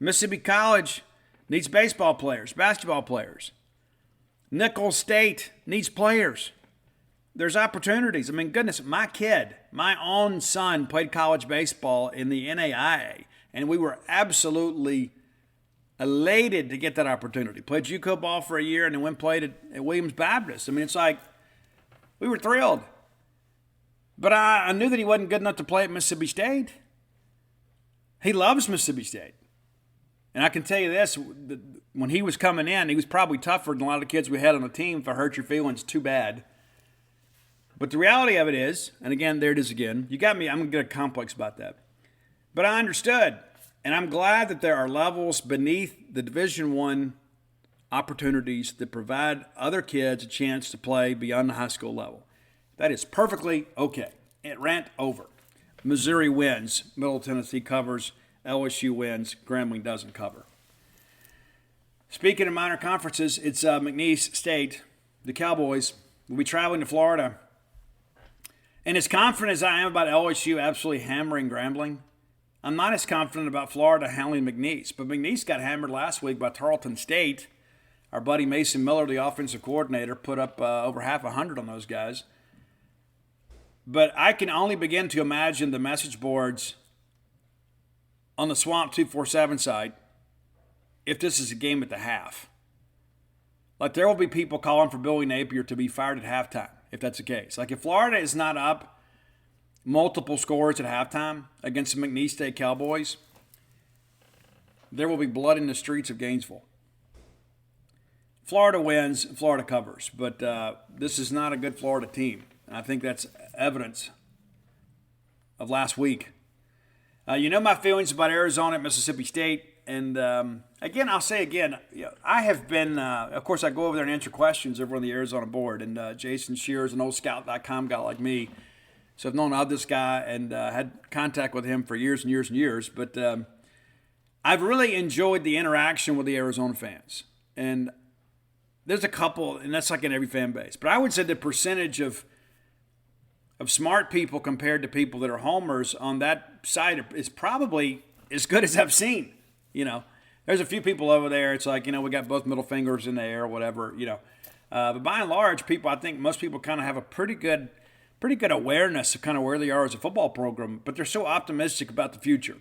Mississippi College needs baseball players, basketball players. Nicholls State needs players. There's opportunities. I mean, goodness, my own son played college baseball in the NAIA, and we were absolutely elated to get that opportunity. Played JUCO ball for a year and then went and played at Williams Baptist. I mean, it's like we were thrilled. But I knew that he wasn't good enough to play at Mississippi State. He loves Mississippi State. And I can tell you this, when he was coming in, he was probably tougher than a lot of the kids we had on the team. If I hurt your feelings, too bad. But the reality of it is, and again, there it is again, you got me, I'm going to get complex about that. But I understood, and I'm glad that there are levels beneath the Division I opportunities that provide other kids a chance to play beyond the high school level. That is perfectly okay. Rant over. Missouri wins. Middle Tennessee covers. LSU wins. Grambling doesn't cover. Speaking of minor conferences, it's McNeese State. The Cowboys will be traveling to Florida. And as confident as I am about LSU absolutely hammering Grambling, I'm not as confident about Florida handling McNeese. But McNeese got hammered last week by Tarleton State. Our buddy Mason Miller, the offensive coordinator, put up over half 100 on those guys. But I can only begin to imagine the message boards on the Swamp 247 site if this is a game at the half. Like, there will be people calling for Billy Napier to be fired at halftime, if that's the case. Like, if Florida is not up multiple scores at halftime against the McNeese State Cowboys, there will be blood in the streets of Gainesville. Florida wins, Florida covers, but this is not a good Florida team. And I think that's evidence of last week. You know my feelings about Arizona at Mississippi State. And again, I'll say again, I have been, of course, I go over there and answer questions over on the Arizona board. And Jason Shearer is an old Scout.com guy like me. So I've known of this guy and had contact with him for years and years and years. But I've really enjoyed the interaction with the Arizona fans. And there's a couple, and that's like in every fan base. But I would say the percentage of smart people compared to people that are homers on that side is probably as good as I've seen. There's a few people over there. It's like, we got both middle fingers in the air or whatever, But by and large, I think most people kind of have a pretty good awareness of kind of where they are as a football program, but they're so optimistic about the future.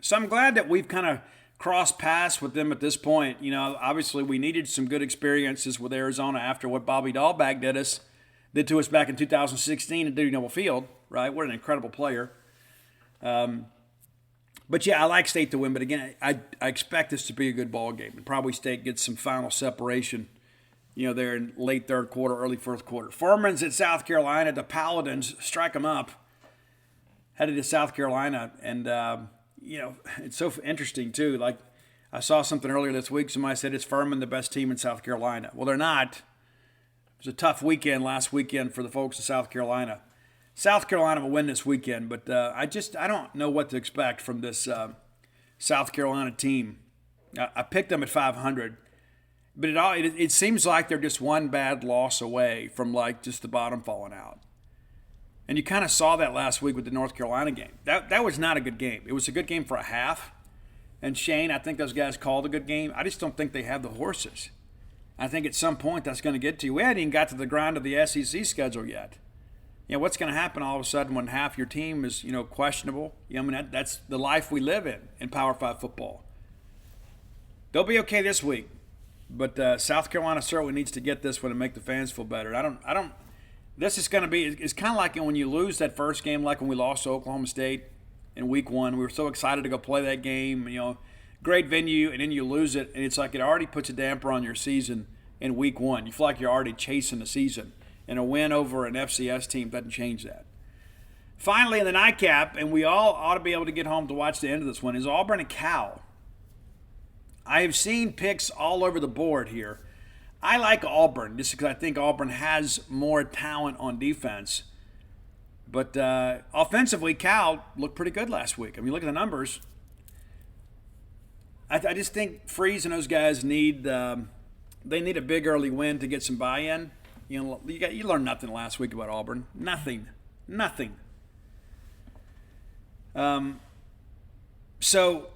So I'm glad that we've kind of crossed paths with them at this point. Obviously we needed some good experiences with Arizona after what Bobby Dahlbag did to us back in 2016 at Duty Noble Field, right? What an incredible player. But yeah, I like State to win. But again, I expect this to be a good ball game. And probably State gets some final separation, there in late third quarter, early fourth quarter. Furman's at South Carolina. The Paladins strike them up, headed to South Carolina. And, it's so interesting, too. Like, I saw something earlier this week. Somebody said, is Furman the best team in South Carolina? Well, they're not. It was a tough weekend last weekend for the folks of South Carolina. South Carolina will win this weekend, but I don't know what to expect from this South Carolina team. I picked them at 500, but it seems like they're just one bad loss away from like just the bottom falling out. And you kind of saw that last week with the North Carolina game. That was not a good game. It was a good game for a half. And Shane, I think those guys called a good game. I just don't think they have the horses. I think at some point that's going to get to you. We hadn't even got to the grind of the SEC schedule yet. What's going to happen all of a sudden when half your team is, questionable? That's the life we live in Power 5 football. They'll be okay this week, but South Carolina certainly needs to get this one and make the fans feel better. This is going to be, it's kind of like when you lose that first game, like when we lost to Oklahoma State in week 1. We were so excited to go play that game, great venue, and then you lose it, and it's like it already puts a damper on your season in week 1. You feel like you're already chasing the season, and a win over an FCS team doesn't change that. Finally, in the nightcap, and we all ought to be able to get home to watch the end of this one, is Auburn and Cal. I have seen picks all over the board here. I like Auburn just because I think Auburn has more talent on defense. But offensively, Cal looked pretty good last week. Look at the numbers. I just think Freeze and those guys need a big early win to get some buy-in. You learned nothing last week about Auburn. Nothing. So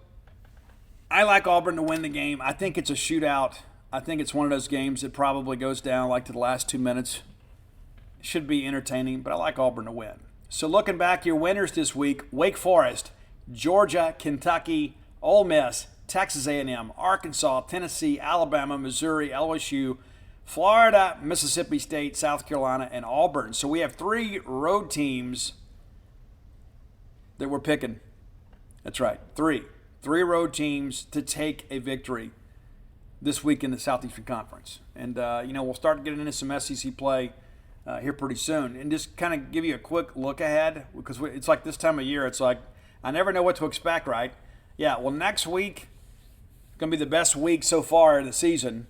I like Auburn to win the game. I think it's a shootout. I think it's one of those games that probably goes down like to the last 2 minutes. Should be entertaining, but I like Auburn to win. So looking back, your winners this week: Wake Forest, Georgia, Kentucky, Ole Miss, Texas A&M, Arkansas, Tennessee, Alabama, Missouri, LSU, Florida, Mississippi State, South Carolina, and Auburn. So we have 3 road teams that we're picking. That's right, 3 road teams to take a victory this week in the Southeastern Conference. And, we'll start getting into some SEC play here pretty soon. And just kind of give you a quick look ahead, because it's like this time of year, it's like I never know what to expect, right? Yeah, well, next week is going to be the best week so far in the season.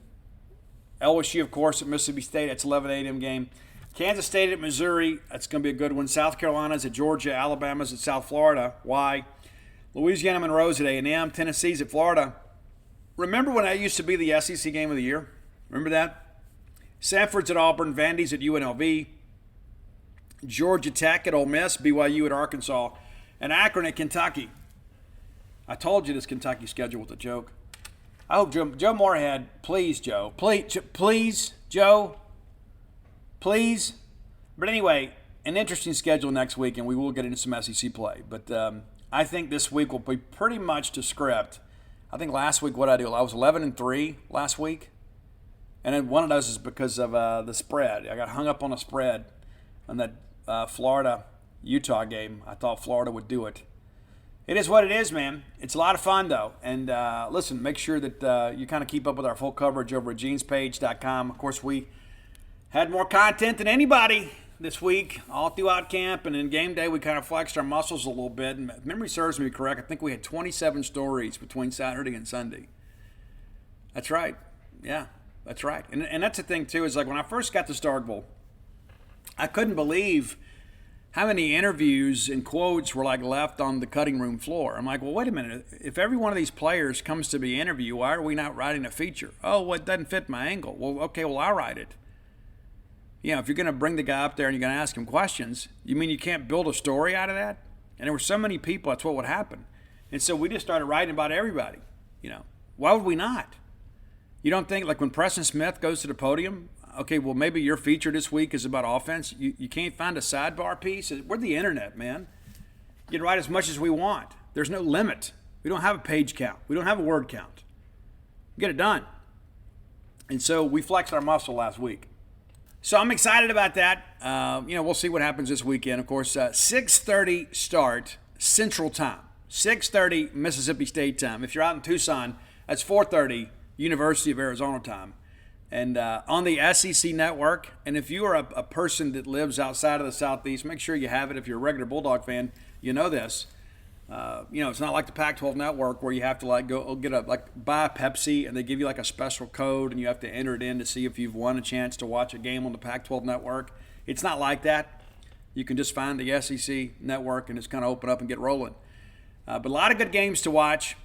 LSU, of course, at Mississippi State. That's 11 a.m. game. Kansas State at Missouri. That's going to be a good one. South Carolina's at Georgia. Alabama's at South Florida. Why? Louisiana Monroe's at A&M. Tennessee's at Florida. Remember when that used to be the SEC game of the year? Remember that? Sanford's at Auburn. Vandy's at UNLV. Georgia Tech at Ole Miss. BYU at Arkansas. And Akron at Kentucky. I told you this Kentucky schedule was a joke. I hope Joe Moorhead, please, Joe. Please, Joe. Please. But anyway, an interesting schedule next week, and we will get into some SEC play. But I think this week will be pretty much to script. I think last week what I do, I was 11-3 last week. And then one of those is because of the spread. I got hung up on a spread on that Florida-Utah game. I thought Florida would do it. It is what it is, man. It's a lot of fun, though. And listen, make sure that you kind of keep up with our full coverage over at genespage.com. Of course, we had more content than anybody this week, all throughout camp. And in game day, we kind of flexed our muscles a little bit. And if memory serves me correct, I think we had 27 stories between Saturday and Sunday. That's right. Yeah, that's right. And that's the thing, too, is like when I first got to Starkville, I couldn't believe how many interviews and quotes were like left on the cutting room floor. I'm like, well, wait a minute. If every one of these players comes to be interviewed, why are we not writing a feature? Oh, well, it doesn't fit my angle. Well, okay, well, I'll write it. If you're going to bring the guy up there and you're going to ask him questions, you mean you can't build a story out of that? And there were so many people, that's what would happen. And so we just started writing about everybody. Why would we not? You don't think, like when Preston Smith goes to the podium, okay, well, maybe your feature this week is about offense. You can't find a sidebar piece. We're the internet, man. You can write as much as we want. There's no limit. We don't have a page count. We don't have a word count. Get it done. And so we flexed our muscle last week. So I'm excited about that. We'll see what happens this weekend. Of course, 6:30 start Central Time. 6:30 Mississippi State time. If you're out in Tucson, that's 4:30 University of Arizona time. And on the SEC network. And if you are a person that lives outside of the Southeast, make sure you have it. If you're a regular Bulldog fan, you know this. It's not like the Pac-12 network where you have to buy a Pepsi and they give you like a special code and you have to enter it in to see if you've won a chance to watch a game on the Pac-12 network. It's not like that. You can just find the SEC network and just kind of open up and get rolling. But a lot of good games to watch.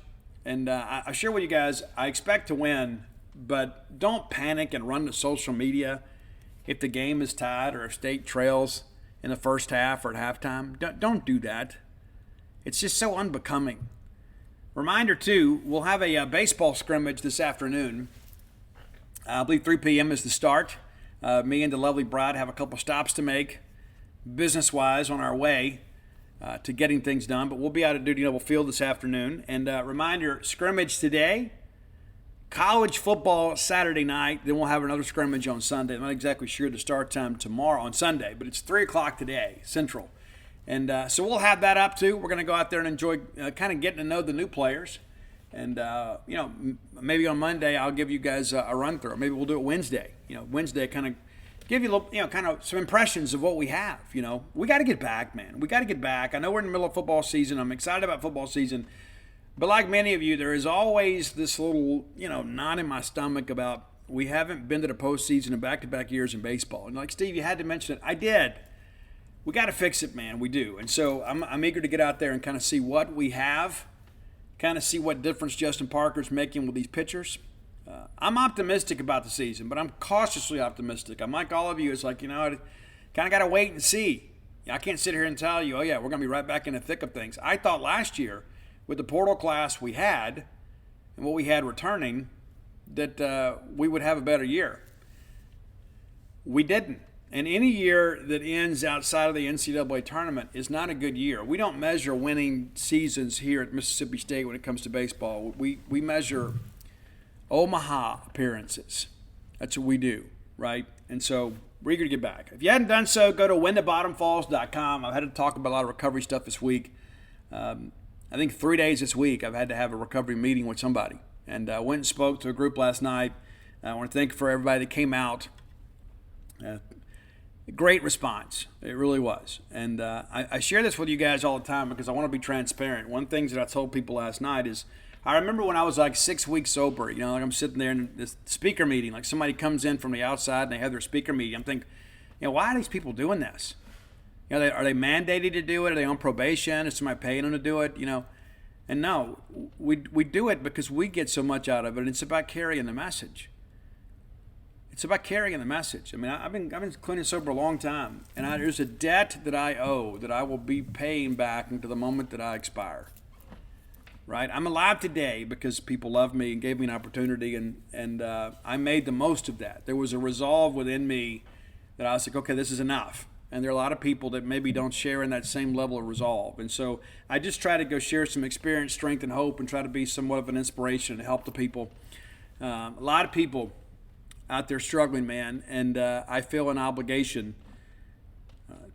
And I share with you guys, I expect to win, but don't panic and run to social media if the game is tied or if State trails in the first half or at halftime. Don't do that. It's just so unbecoming. Reminder, too, we'll have a baseball scrimmage this afternoon. I believe 3 p.m. is the start. Me and the lovely bride have a couple stops to make, business-wise, on our way to getting things done. But we'll be out at Duty Noble Field this afternoon. And reminder, scrimmage today, college football Saturday night. Then we'll have another scrimmage on Sunday. I'm not exactly sure the start time tomorrow on Sunday, but it's 3 o'clock today, Central. And so we'll have that up, too. We're going to go out there and enjoy kind of getting to know the new players. And, maybe on Monday I'll give you guys a run-through. Maybe we'll do it Wednesday. Wednesday kind of give you a little, kind of some impressions of what we have. We got to get back, man. We got to get back. I know we're in the middle of football season. I'm excited about football season. But like many of you, there is always this little, knot in my stomach about we haven't been to the postseason in back-to-back years in baseball. And like, Steve, you had to mention it. I did. We got to fix it, man. We do. And so I'm eager to get out there and kind of see what we have, kind of see what difference Justin Parker's making with these pitchers. I'm optimistic about the season, but I'm cautiously optimistic. I'm like all of you. It's like, I kind of got to wait and see. I can't sit here and tell you, we're going to be right back in the thick of things. I thought last year with the portal class we had and what we had returning that we would have a better year. We didn't. And any year that ends outside of the NCAA tournament is not a good year. We don't measure winning seasons here at Mississippi State when it comes to baseball. We measure Omaha appearances. That's what we do, right? And so we're eager to get back. If you hadn't done so, go to whenthebottomfalls.com. I've had to talk about a lot of recovery stuff this week. I think 3 days this week I've had to have a recovery meeting with somebody. And I went and spoke to a group last night. I want to thank for everybody that came out. Great response. It really was. And I share this with you guys all the time because I want to be transparent. One thing that I told people last night is I remember when I was like 6 weeks sober, like I'm sitting there in this speaker meeting, like somebody comes in from the outside and they have their speaker meeting. I'm thinking, why are these people doing this? Are they mandated to do it? Are they on probation? Is somebody paying them to do it? And no, we do it because we get so much out of it. And it's about carrying the message. It's about carrying the message. I mean, I've been clean and sober a long time, and there's a debt that I owe that I will be paying back until the moment that I expire. Right? I'm alive today because people loved me and gave me an opportunity, and I made the most of that. There was a resolve within me that I was like, okay, this is enough. And there are a lot of people that maybe don't share in that same level of resolve. And so I just try to go share some experience, strength, and hope and try to be somewhat of an inspiration to help the people. A lot of people out there struggling, man, and I feel an obligation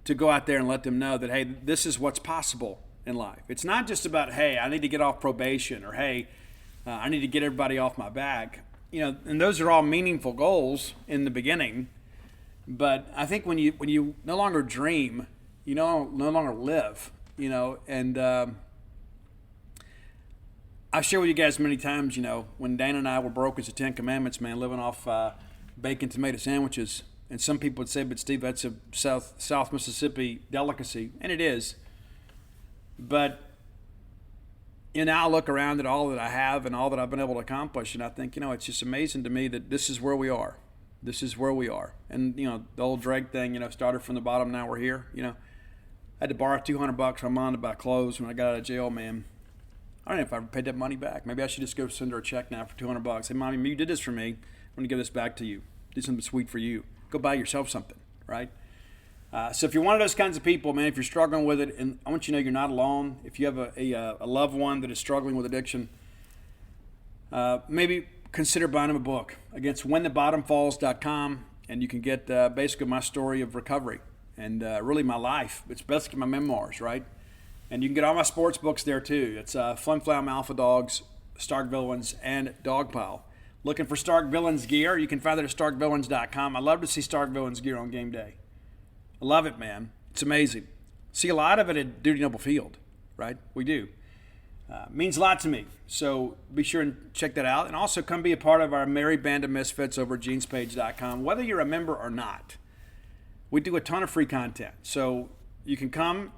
to go out there and let them know that, hey, this is what's possible in life. It's not just about, hey, I need to get off probation, or hey, I need to get everybody off my back. And those are all meaningful goals in the beginning, but I think when you no longer dream, you no longer live, and I've shared with you guys many times, when Dana and I were broke as the Ten Commandments, man, living off bacon tomato sandwiches. And some people would say, but Steve, that's a South Mississippi delicacy. And it is. But, I look around at all that I have and all that I've been able to accomplish, and I think, it's just amazing to me that this is where we are. This is where we are. And, the old drag thing, started from the bottom, now we're here. I had to borrow $200 from mom to buy clothes when I got out of jail, man. I don't know if I ever paid that money back. Maybe I should just go send her a check now for $200. Hey, Mommy, you did this for me. I'm going to give this back to you. Did something sweet for you. Go buy yourself something, right? So if you're one of those kinds of people, man, if you're struggling with it, and I want you to know you're not alone. If you have a loved one that is struggling with addiction, maybe consider buying them a book. Against whenthebottomfalls.com, and you can get basically my story of recovery and really my life. It's basically my memoirs, right? And you can get all my sports books there too. It's Flim Flam Alpha Dogs, Stark Villains, and Dogpile. Looking for Stark Villains gear, you can find it at starkvillains.com. I love to see Stark Villains gear on game day. I love it, man. It's amazing. See a lot of it at Duty Noble Field, right? We do. Means a lot to me. So be sure and check that out. And also come be a part of our Merry Band of Misfits over at genespage.com. Whether you're a member or not, we do a ton of free content. So you can come,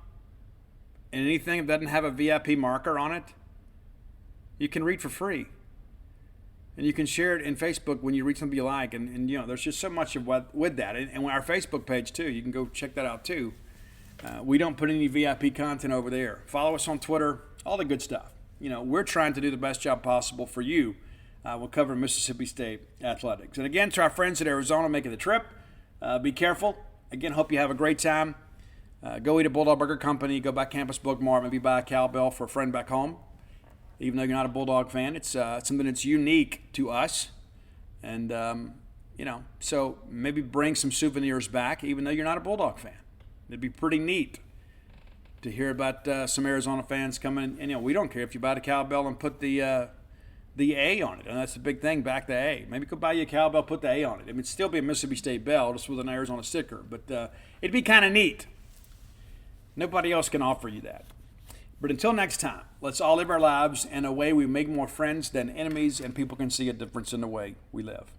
and anything that doesn't have a VIP marker on it, you can read for free. And you can share it in Facebook when you read something you like. And there's just so much of what with that. And our Facebook page, too. You can go check that out, too. We don't put any VIP content over there. Follow us on Twitter, all the good stuff. We're trying to do the best job possible for you. We'll cover Mississippi State athletics. And again, to our friends at Arizona making the trip, be careful. Again, hope you have a great time. Go eat a Bulldog Burger Company. Go by Campus Bookmart. Maybe buy a cowbell for a friend back home. Even though you're not a Bulldog fan, it's something that's unique to us. And, so maybe bring some souvenirs back, even though you're not a Bulldog fan. It'd be pretty neat to hear about some Arizona fans coming. And, we don't care if you buy the cowbell and put the A on it. And that's the big thing, back the A. Maybe go buy you a cowbell, put the A on it. It'd still be a Mississippi State bell, just with an Arizona sticker. But it'd be kind of neat. Nobody else can offer you that. But until next time, let's all live our lives in a way we make more friends than enemies, and people can see a difference in the way we live.